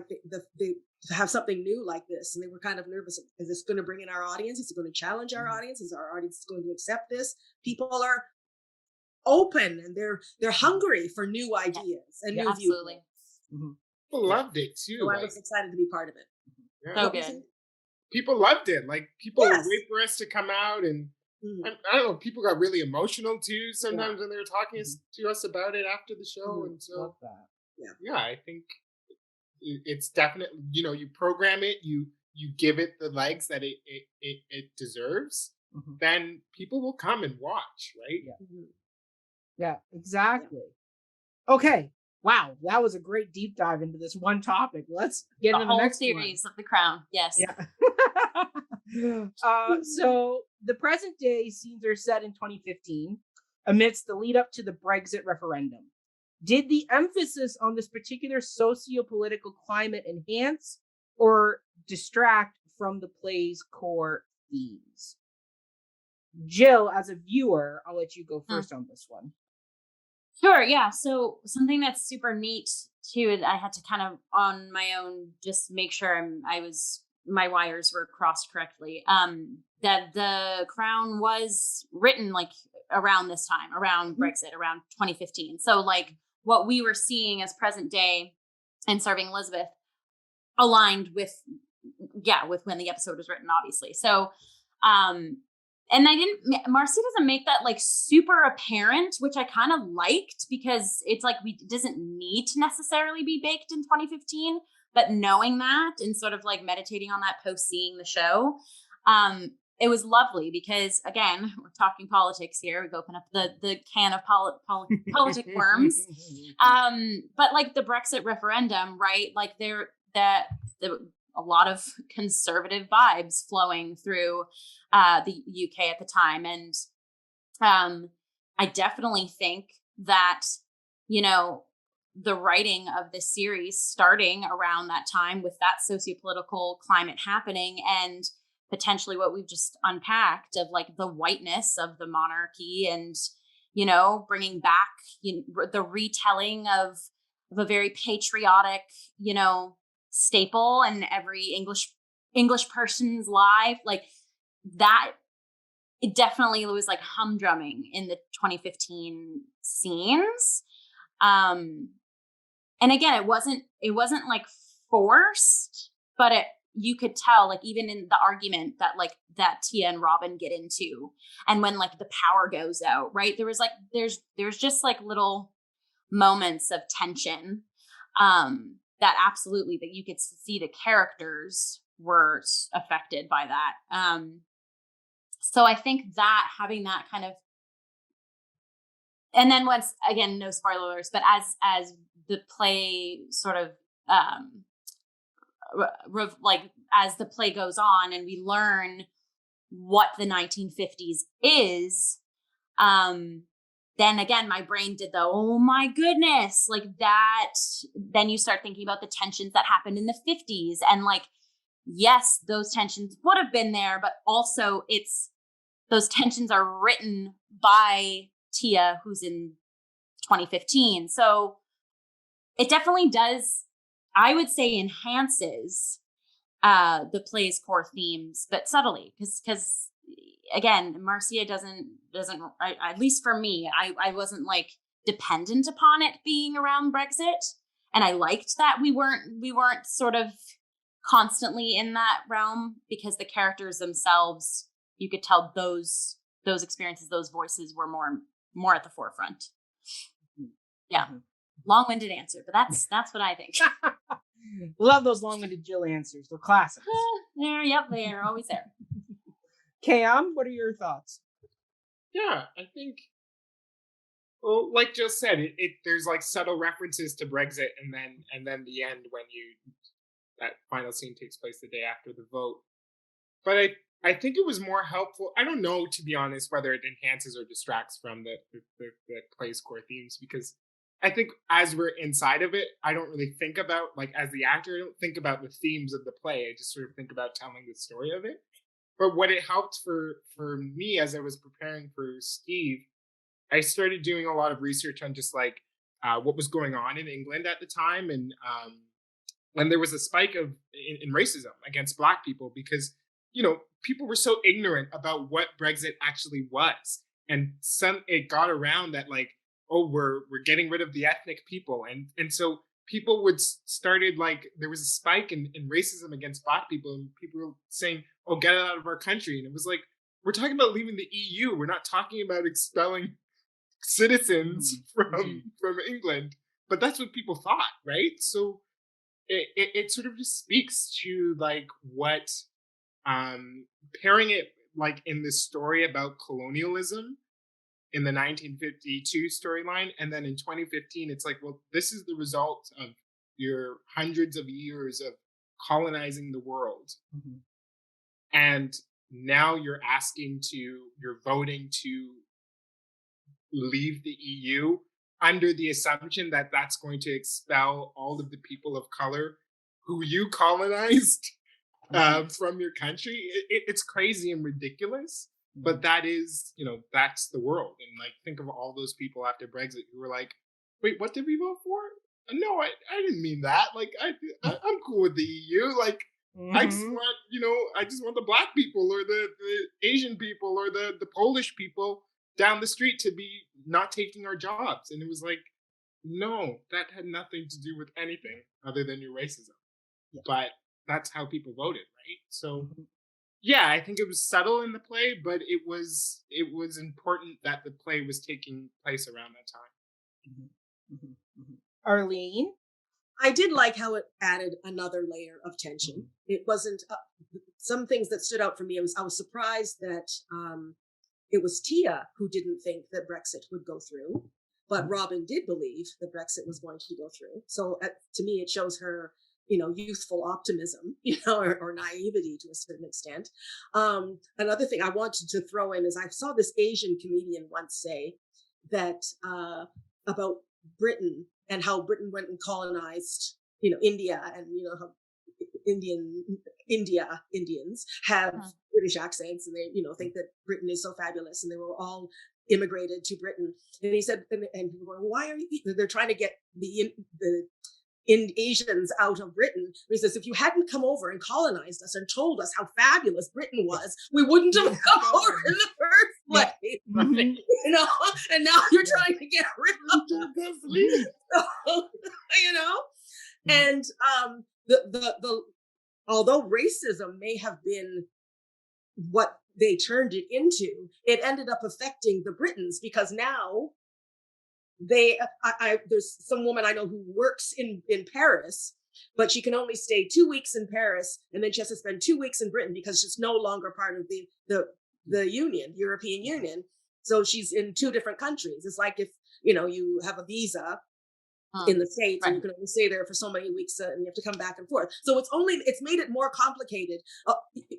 think they have something new like this, and they were kind of nervous. Is this going to bring in our audience? Is it going to challenge our audience? Is our audience going to accept this? People are open, and they're hungry for new ideas and new absolutely. Viewpoints. People loved it too. So I was excited to be part of it. So good. People loved it. Like, people wait for us to come out, and I don't know, people got really emotional too sometimes when they were talking to us about it after the show. And so, love that. I think it's definitely, you program it, you give it the legs that it deserves, then people will come and watch, right? Yeah, exactly. Okay. Wow, that was a great deep dive into this one topic. Let's get into the next series of The Crown. Yes. Yeah. So the present day scenes are set in 2015 amidst the lead up to the Brexit referendum. Did the emphasis on this particular socio-political climate enhance or distract from the play's core themes. Jill, as a viewer, I'll let you go first on this one. Sure, yeah. So something that's super neat too, is I had to kind of on my own just make sure my wires were crossed correctly. That The Crown was written like around this time, around Brexit, around 2015. So like what we were seeing as present day and Serving Elizabeth aligned with when the episode was written, obviously. So and Marcia doesn't make that like super apparent, which I kind of liked, because it's like it doesn't need to necessarily be baked in 2015, but knowing that and sort of like meditating on that post seeing the show, it was lovely because, again, we're talking politics here. We've opened up the can of politic worms. But like the Brexit referendum, right? Like a lot of conservative vibes flowing through the UK at the time. And I definitely think that, the writing of this series starting around that time with that sociopolitical climate happening and potentially what we've just unpacked of like the whiteness of the monarchy and, bringing back the retelling of a very patriotic, staple in every English person's life, like that. It definitely was like humdrumming in the 2015 scenes. And again, it wasn't like forced, but you could tell, like even in the argument that Tia and Robin get into, and when like the power goes out, right? There was like there's just like little moments of tension that absolutely that you could see the characters were affected by that. So I think that having that kind of, and then once again, no spoilers, but as the play sort of as the play goes on and we learn what the 1950s is, then again, my brain did the, oh my goodness, like that. Then you start thinking about the tensions that happened in the 50s. And like, yes, those tensions would have been there, but also those tensions are written by Tia, who's in 2015. So it definitely does, I would say, enhances the play's core themes, but subtly, because again, Marcia doesn't at least for me, I wasn't like dependent upon it being around Brexit, and I liked that we weren't sort of constantly in that realm, because the characters themselves, you could tell those experiences, those voices were more at the forefront. Yeah. Long-winded answer, but that's what I think. Love those long-winded Jill answers. They're classics. They are always there. Cam, what are your thoughts? Yeah, I think, well, like Jill said, it there's like subtle references to Brexit, and then the end when that final scene takes place the day after the vote. But I think it was more helpful. I don't know, to be honest, whether it enhances or distracts from the play's core themes, because I think as we're inside of it, I don't really think about, like as the actor, I don't think about the themes of the play. I just sort of think about telling the story of it. But what it helped for me as I was preparing for Steve, I started doing a lot of research on just like what was going on in England at the time, and there was a spike in racism against Black people, because people were so ignorant about what Brexit actually was, and it got around that like, oh, we're getting rid of the ethnic people, and so people started like, there was a spike in racism against Black people, and people were saying, oh, get it out of our country. And it was like, we're talking about leaving the EU. We're not talking about expelling citizens from England. But that's what people thought, right? So it sort of just speaks to like what, pairing it like in this story about colonialism in the 1952 storyline, and then in 2015, it's like, well, this is the result of your hundreds of years of colonizing the world. Mm-hmm. And now you're voting to leave the EU under the assumption that that's going to expel all of the people of color who you colonized from your country. It's crazy and ridiculous, but that is, that's the world. And like, think of all those people after Brexit who were like, wait, what did we vote for? No, I didn't mean that. Like, I'm cool with the EU. Like, I just want, I just want the Black people or the Asian people or the Polish people down the street to be not taking our jobs. And it was like, no, that had nothing to do with anything other than your racism. Yeah. But that's how people voted, right? So yeah, I think it was subtle in the play, but it was important that the play was taking place around that time. Arlene? I did like how it added another layer of tension. It wasn't some things that stood out for me. I was surprised that it was Tia who didn't think that Brexit would go through, but Robin did believe that Brexit was going to go through. So to me, it shows her, youthful optimism, or naivety to a certain extent. Another thing I wanted to throw in is I saw this Asian comedian once say that about Britain and how Britain went and colonized, India, and how Indians have British accents, and they, think that Britain is so fabulous, and they were all immigrated to Britain. And he said, and people were, why are you? They're trying to get the Asians out of Britain. He says, if you hadn't come over and colonized us and told us how fabulous Britain was, we wouldn't have come over in the first place. And now you're trying to get rid of us. And the although racism may have been what they turned it into, it ended up affecting the Britons, because now there's some woman I know who works in Paris, but she can only stay 2 weeks in Paris, and then she has to spend 2 weeks in Britain because she's no longer part of the Union, European Union. So she's in two different countries. It's like if, you have a visa in the States, right, and you can only stay there for so many weeks, and you have to come back and forth. So it's made it more complicated.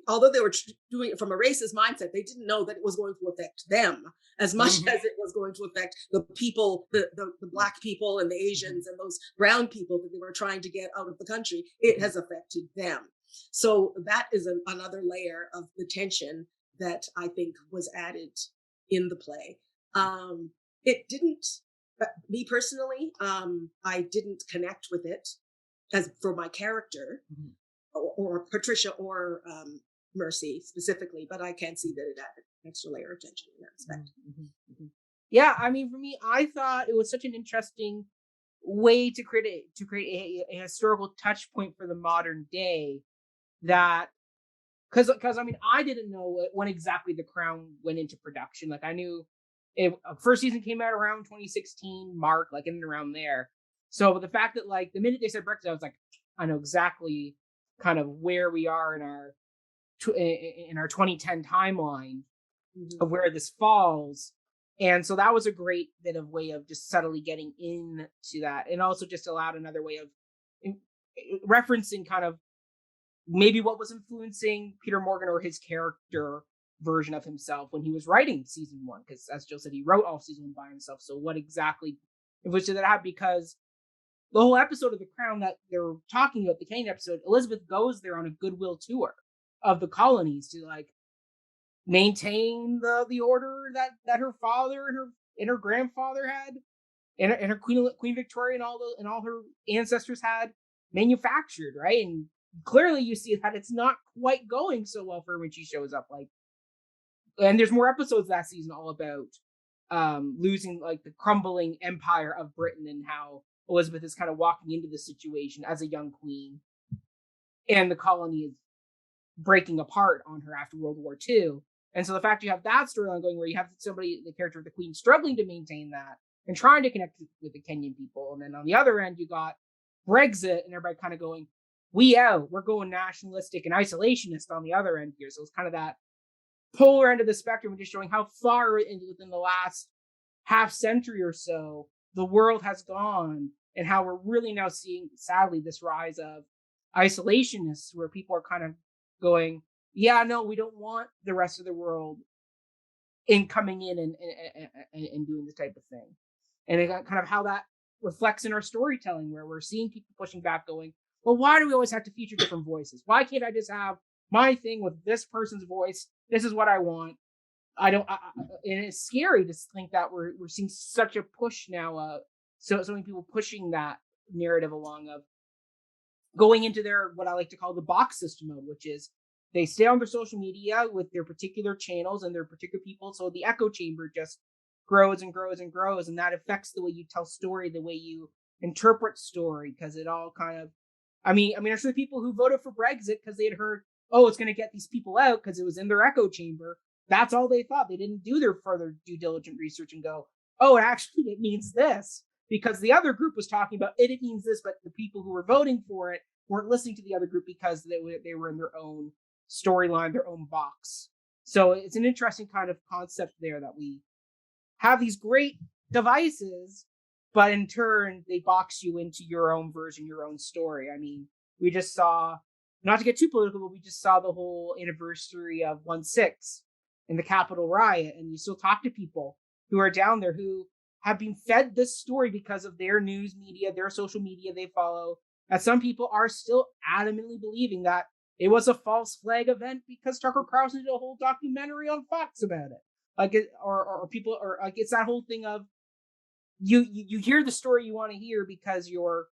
Although they were doing it from a racist mindset, they didn't know that it was going to affect them as much as it was going to affect the people, the Black people and the Asians and those brown people that they were trying to get out of the country. It has affected them. So that is another layer of the tension that I think was added in the play. It didn't, me personally, I didn't connect with it as for my character, or Patricia or Mercy specifically, but I can see that it added an extra layer of tension in that respect. Yeah, I mean, for me, I thought it was such an interesting way to create a historical touch point for the modern day, that because I mean, I didn't know when exactly The Crown went into production. Like, I knew first season came out around 2016 mark, like in and around there. So the fact that, like, the minute they said Brexit, I was like, I know exactly kind of where we are in our 2010 timeline of where this falls. And so that was a great bit of way of just subtly getting into that, and also just allowed another way of referencing kind of maybe what was influencing Peter Morgan or his character version of himself when he was writing season 1, because as Jill said, he wrote all season 1 by himself. So what exactly influenced that? Because the whole episode of The Crown that they're talking about, the Kenyan episode, Elizabeth goes there on a goodwill tour of the colonies to, like, maintain the order that her father and her grandfather had, and her Queen Victoria and all her ancestors had manufactured, right? And clearly you see that it's not quite going so well for her when she shows up. Like, and there's more episodes that season all about losing, like, the crumbling empire of Britain, and how Elizabeth is kind of walking into the situation as a young queen, and the colony is breaking apart on her after World War II. And so the fact you have that storyline going, where you have somebody, the character of the Queen, struggling to maintain that and trying to connect with the Kenyan people, and then on the other end you got Brexit and everybody kind of going, we're going nationalistic and isolationist on the other end here. So it's kind of that polar end of the spectrum, and just showing how far within the last half century or so the world has gone, and how we're really now seeing, sadly, this rise of isolationists, where people are kind of going, yeah, no, we don't want the rest of the world coming in and doing this type of thing. And it got kind of how that reflects in our storytelling, where we're seeing people pushing back, going, well, why do we always have to feature different voices? Why can't I just have my thing with this person's voice? This is what I want. And it's scary to think that we're seeing such a push now. So many people pushing that narrative along of going into their, what I like to call the box system mode, which is they stay on their social media with their particular channels and their particular people. So the echo chamber just grows and grows and grows. And that affects the way you tell story, the way you interpret story, because it all kind of, I mean, there's the people who voted for Brexit because they had heard, oh, it's going to get these people out because it was in their echo chamber. That's all they thought. They didn't do their further due diligent research and go, oh, actually, it means this. Because the other group was talking about it means this, but the people who were voting for it weren't listening to the other group because they were in their own storyline, their own box. So it's an interesting kind of concept there that we have these great devices, but in turn, they box you into your own version, your own story. I mean, we just saw, not to get too political, but we just saw the whole anniversary of 1/6 and the Capitol riot, and you still talk to people who are down there who have been fed this story because of their news media, their social media they follow. And some people are still adamantly believing that it was a false flag event because Tucker Carlson did a whole documentary on Fox about it. Like, or people, or like it's that whole thing of you hear the story you want to hear because you're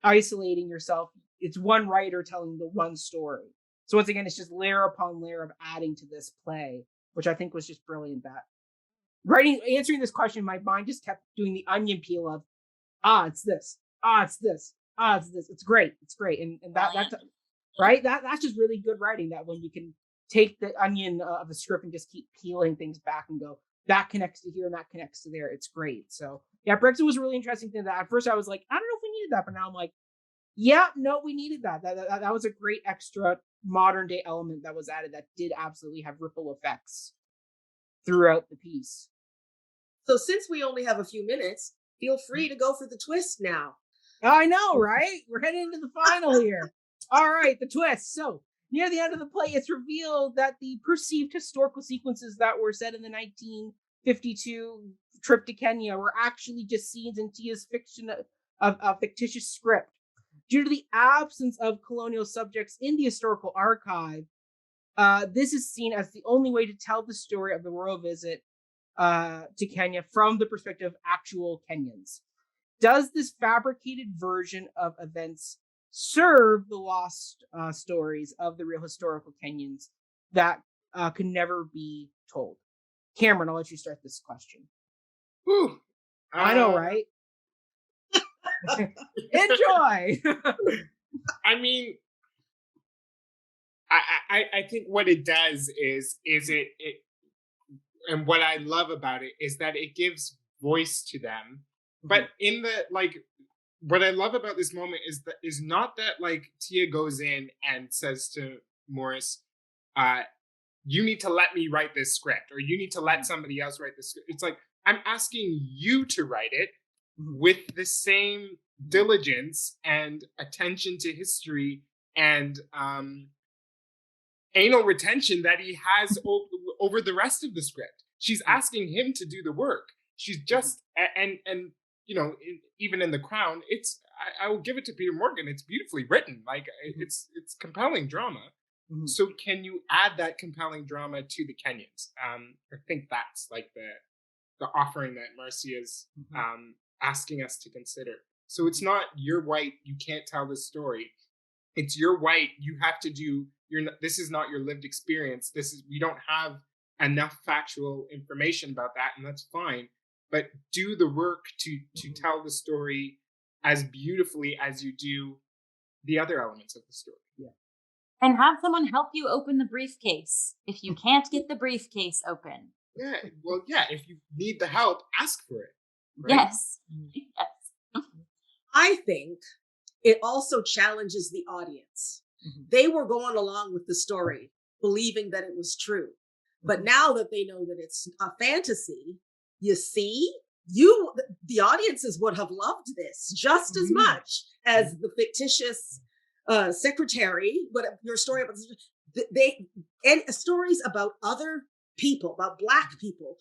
isolating yourself. It's one writer telling the one story. So once again, it's just layer upon layer of adding to this play, which I think was just brilliant. That answering this question, my mind just kept doing the onion peel of, it's this, it's this, it's this. It's great. And that's right. That's just really good writing, that when you can take the onion of a script and just keep peeling things back and go, that connects to here and that connects to there. It's great. So yeah, Brexit was a really interesting thing. That at first I was like, I don't know if we needed that, but now I'm like, yeah, no, we needed that. That was a great extra modern day element that was added that did absolutely have ripple effects throughout the piece. So since we only have a few minutes, feel free to go for the twist now. I know, right? We're heading into the final here. All right, the twist. So near the end of the play, it's revealed that the perceived historical sequences that were set in the 1952 trip to Kenya were actually just scenes in Tia's fiction of a fictitious script. Due to the absence of colonial subjects in the historical archive, this is seen as the only way to tell the story of the royal visit to Kenya from the perspective of actual Kenyans. Does this fabricated version of events serve the lost stories of the real historical Kenyans that could never be told? Cameron, I'll let you start this question. Whew. I know, right? Enjoy. I mean, I think what it does is it and what I love about it is that it gives voice to them. But in the, like, what I love about this moment is not that, like, Tia goes in and says to Morris, you need to let me write this script, or you need to let somebody else write this script. It's like, I'm asking you to write it with the same diligence and attention to history and anal retention that he has over the rest of the script. She's asking him to do the work. She's just, and you know, even in The Crown, it's, I will give it to Peter Morgan. It's beautifully written. Like, it's compelling drama. Mm-hmm. So can you add that compelling drama to the Kenyans? I think that's like the offering that Marcia is asking us to consider. So it's not, you're white, you can't tell this story. It's, you're white, you have to do, this is not your lived experience. We don't have enough factual information about that, and that's fine. But do the work to tell the story as beautifully as you do the other elements of the story. Yeah. And have someone help you open the briefcase if you can't get the briefcase open. Yeah, well, yeah, if you need the help, ask for it. Right? Yes. Yes. I think it also challenges the audience. They were going along with the story, believing that it was true. But now that they know that it's a fantasy, you see, the audiences would have loved this just as much as the fictitious secretary. But your story about stories about other people, about Black people,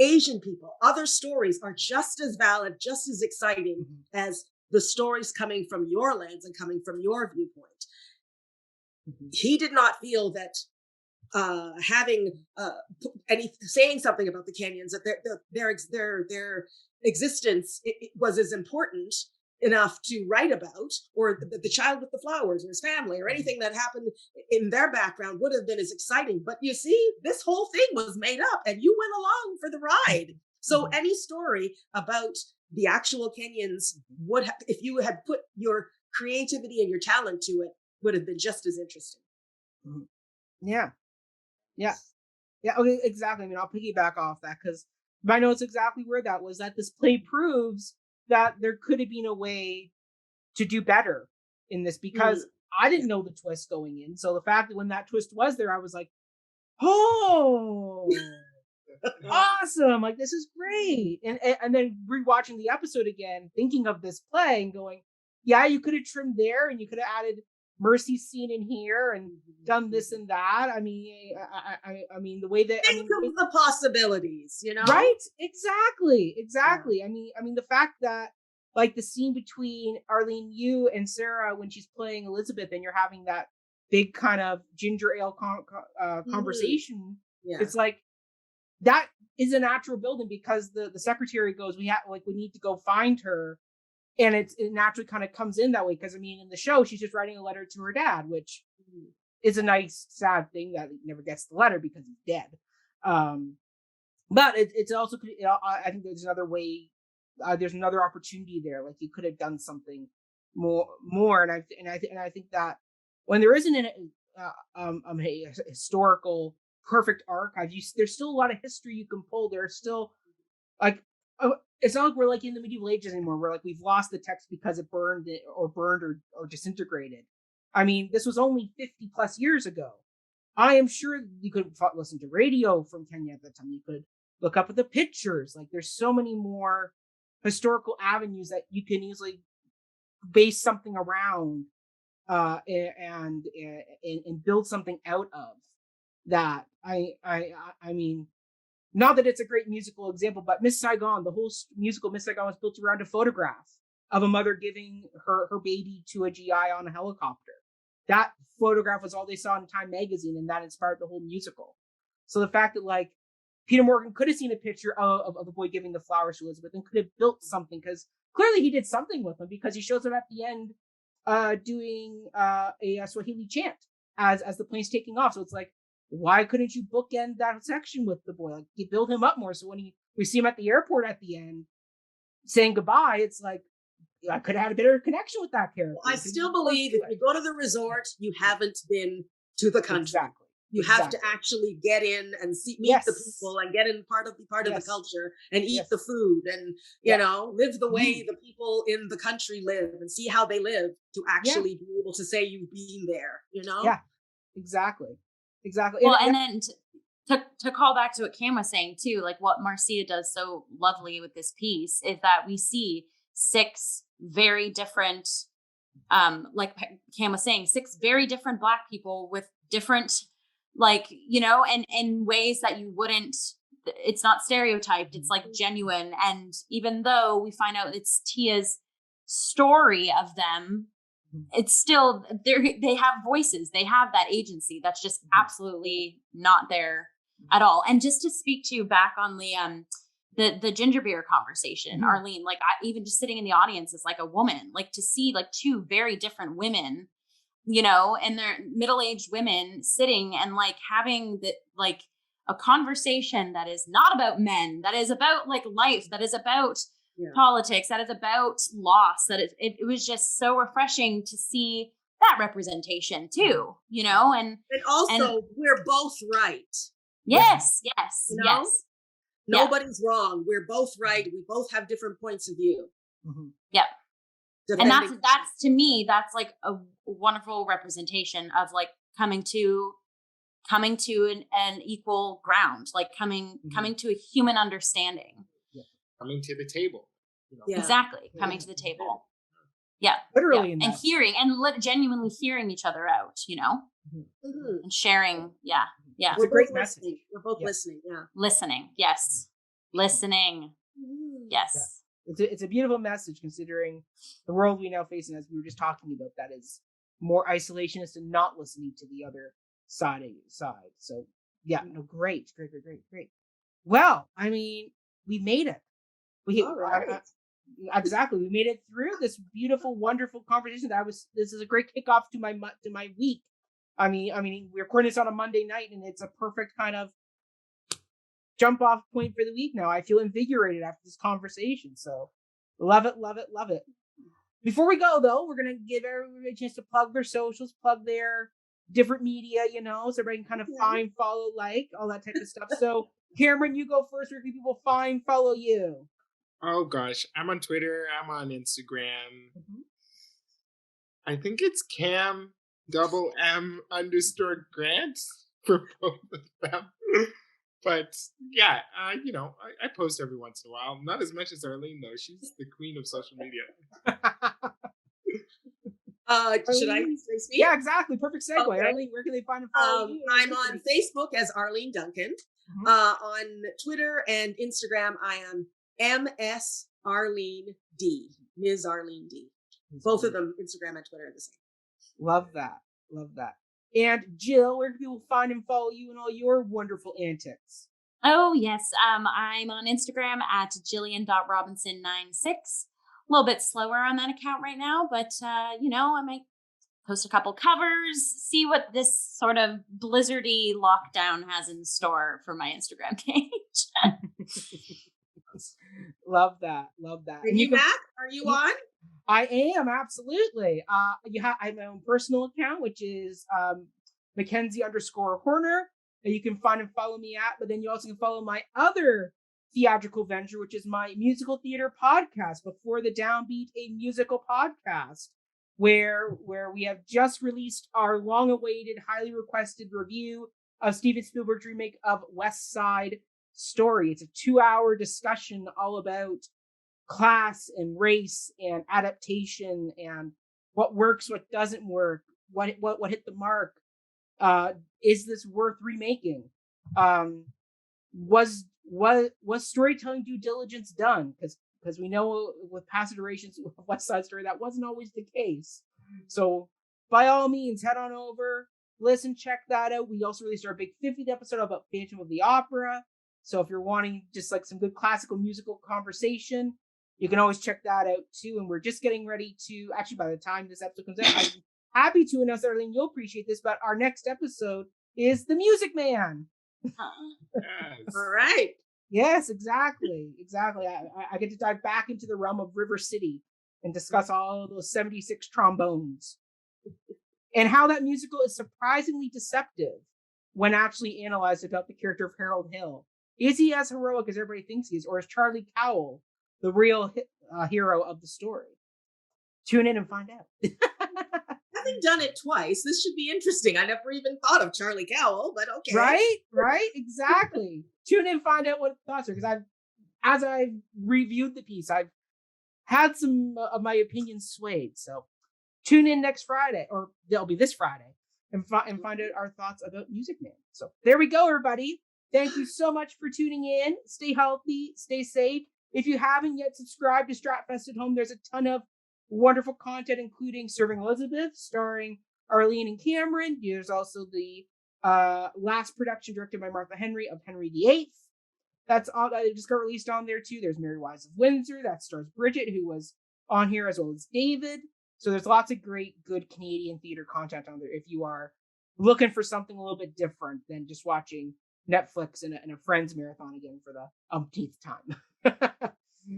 Asian people, other stories are just as valid, just as exciting as the stories coming from your lens and coming from your viewpoint. He did not feel that having saying something about the Kenyans, that their existence it was as important enough to write about, or the child with the flowers or his family or anything that happened in their background would have been as exciting. But you see, this whole thing was made up and you went along for the ride. So any story about the actual Kenyans would have, if you had put your creativity and your talent to it, would have been just as interesting. Yeah. Okay, exactly. I mean, I'll piggyback off that because my notes exactly where that was, that this play proves that there could have been a way to do better in this, because I didn't know the twist going in. So the fact that when that twist was there, I was like, oh, awesome. Like, this is great. And then rewatching the episode again, thinking of this play and going, yeah, you could have trimmed there and you could have added Mercy's scene in here and done this and that. I mean, I mean the way that think of the possibilities, you know? Right? Exactly. Yeah. I mean the fact that like the scene between Arlene, you and Sarah when she's playing Elizabeth, and you're having that big kind of ginger ale conversation. Yeah. It's like that is a natural building because the secretary goes, we need to go find her. And it naturally kind of comes in that way because, I mean, in the show, she's just writing a letter to her dad, which is a nice, sad thing that he never gets the letter because he's dead. But it's also, I think there's another way, there's another opportunity there. Like you could have done something more. And I think that when there isn't a historical perfect archive, there's still a lot of history you can pull. There's still like, it's not like we're like in the medieval ages anymore. We're like, we've lost the text because it burned or disintegrated. I mean, this was only 50 plus years ago. I am sure you could listen to radio from Kenya at the time. You could look up at the pictures. Like there's so many more historical avenues that you can easily base something around and build something out of that. I mean, not that it's a great musical example, but Miss Saigon, the whole musical Miss Saigon was built around a photograph of a mother giving her baby to a GI on a helicopter. That photograph was all they saw in Time magazine, and that inspired the whole musical. So the fact that like Peter Morgan could have seen a picture of the boy giving the flowers to Elizabeth and could have built something, because clearly he did something with them, because he shows up at the end doing a Swahili chant as the plane's taking off. So it's like, why couldn't you bookend that section with the boy? Like you build him up more. So when we see him at the airport at the end saying goodbye, it's like, I could have had a better connection with that character. Well, I still believe if you go to the resort, you haven't been to the country. Exactly. You have to actually get in and meet the people and get in part of the culture and eat the food and, you know, live the way the people in the country live and see how they live to actually be able to say you've been there, you know? Yeah, exactly. Well, and then to call back to what Cam was saying too, like what Marcia does so lovely with this piece is that we see 6 very different, like Cam was saying, 6 very different Black people with different, like, you know, and in ways that you wouldn't, it's not stereotyped, it's like genuine. And even though we find out it's Tia's story of them, it's still, they have voices, they have that agency that's just absolutely not there at all. And just to speak to back on the ginger beer conversation, Arlene, like even just sitting in the audience as like a woman, like to see like 2 very different women, you know, and they're middle-aged women sitting and like having the like a conversation that is not about men, that is about like life, that is about politics, that is about loss, that it was just so refreshing to see that representation too, you know, and also we're both right. Yes. You know? Yes. Nobody's wrong. We're both right. We both have different points of view. Yep. And that's to me, that's like a wonderful representation of like coming to an equal ground, like coming to a human understanding. Coming to the table. You know? Exactly. Coming to the table. Yeah. Literally. And hearing and genuinely hearing each other out, you know, and sharing. Yeah. Yeah. It's a great message. We're both listening. Yeah. Listening. Yes. Listening. Yes. It's a beautiful message considering the world we now face, and as we were just talking about, that is more isolationist and not listening to the other side. So yeah, no, great. Well, I mean, we made it. All right. Exactly, we made it through this beautiful, wonderful conversation. This is a great kickoff to my week. I mean, we're recording this on a Monday night, and it's a perfect kind of jump off point for the week now. I feel invigorated after this conversation. So love it. Before we go, though, we're going to give everybody a chance to plug their socials, plug their different media, so everybody can kind of find, follow, like, all that type of stuff. So Cameron, you go first. Where can people find, follow you? Oh gosh, I'm on Twitter. I'm on Instagram. I think it's Cam _M_Grant for both of them. But yeah, I post every once in a while. Not as much as Arlene though. She's the queen of social media. Should I speak? Yeah, exactly. Perfect segue. Okay. Arlene, where can they find and follow you? I'm on Facebook as Arlene Duncan. On Twitter and Instagram, I am MS Arlene D. Ms. Arlene D. Both of them, Instagram and Twitter, are the same. Love that. And Jill, where can people find and follow you and all your wonderful antics? Oh, yes. I'm on Instagram at Jillian.Robinson96. A little bit slower on that account right now, but, I might post a couple covers, see what this sort of blizzardy lockdown has in store for my Instagram page. Love that. And you, Matt, are you on? I am, absolutely. I have my own personal account, which is Mackenzie_Horner, that you can find and follow me at. But then you also can follow my other theatrical venture, which is my musical theater podcast, Before the Downbeat, a musical podcast, where we have just released our long-awaited, highly requested review of Steven Spielberg's remake of West Side Story. It's a 2-hour discussion all about class and race and adaptation and what works, what doesn't work, what hit the mark. Is this worth remaking? Was storytelling due diligence done? Because we know with past iterations of West Side Story, that wasn't always the case. So by all means, head on over, listen, check that out. We also released our big 50th episode about Phantom of the Opera. So if you're wanting just like some good classical musical conversation, you can always check that out too. And we're just getting ready to, actually, by the time this episode comes out, I'm happy to announce, Arlene, you'll appreciate this, but our next episode is The Music Man. Yes. All right. Yes, exactly. I get to dive back into the realm of River City and discuss all those 76 trombones and how that musical is surprisingly deceptive when actually analyzed about the character of Harold Hill. Is he as heroic as everybody thinks he is, or is Charlie Cowell the real hero of the story? Tune in and find out. Having done it twice, this should be interesting. I never even thought of Charlie Cowell, but okay. Right, exactly. Tune in and find out what thoughts are, because as I've reviewed the piece, I've had some of my opinions swayed. So tune in next Friday, or they'll be this Friday, and find out our thoughts about Music Man. So there we go, everybody. Thank you so much for tuning in. Stay healthy, stay safe. If you haven't yet subscribed to Stratfest at Home, there's a ton of wonderful content, including Serving Elizabeth, starring Arlene and Cameron. There's also the last production directed by Martha Henry of Henry VIII. That's all that just got released on there too. There's Mary Wise of Windsor, that stars Bridget, who was on here, as well as David. So there's lots of great, good Canadian theater content on there if you are looking for something a little bit different than just watching Netflix and a Friends marathon again for the umpteenth time.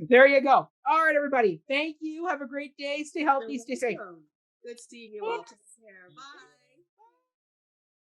There you go. All right, everybody. Thank you. Have a great day. Stay healthy. Stay safe. Good seeing you all. Take care. Bye.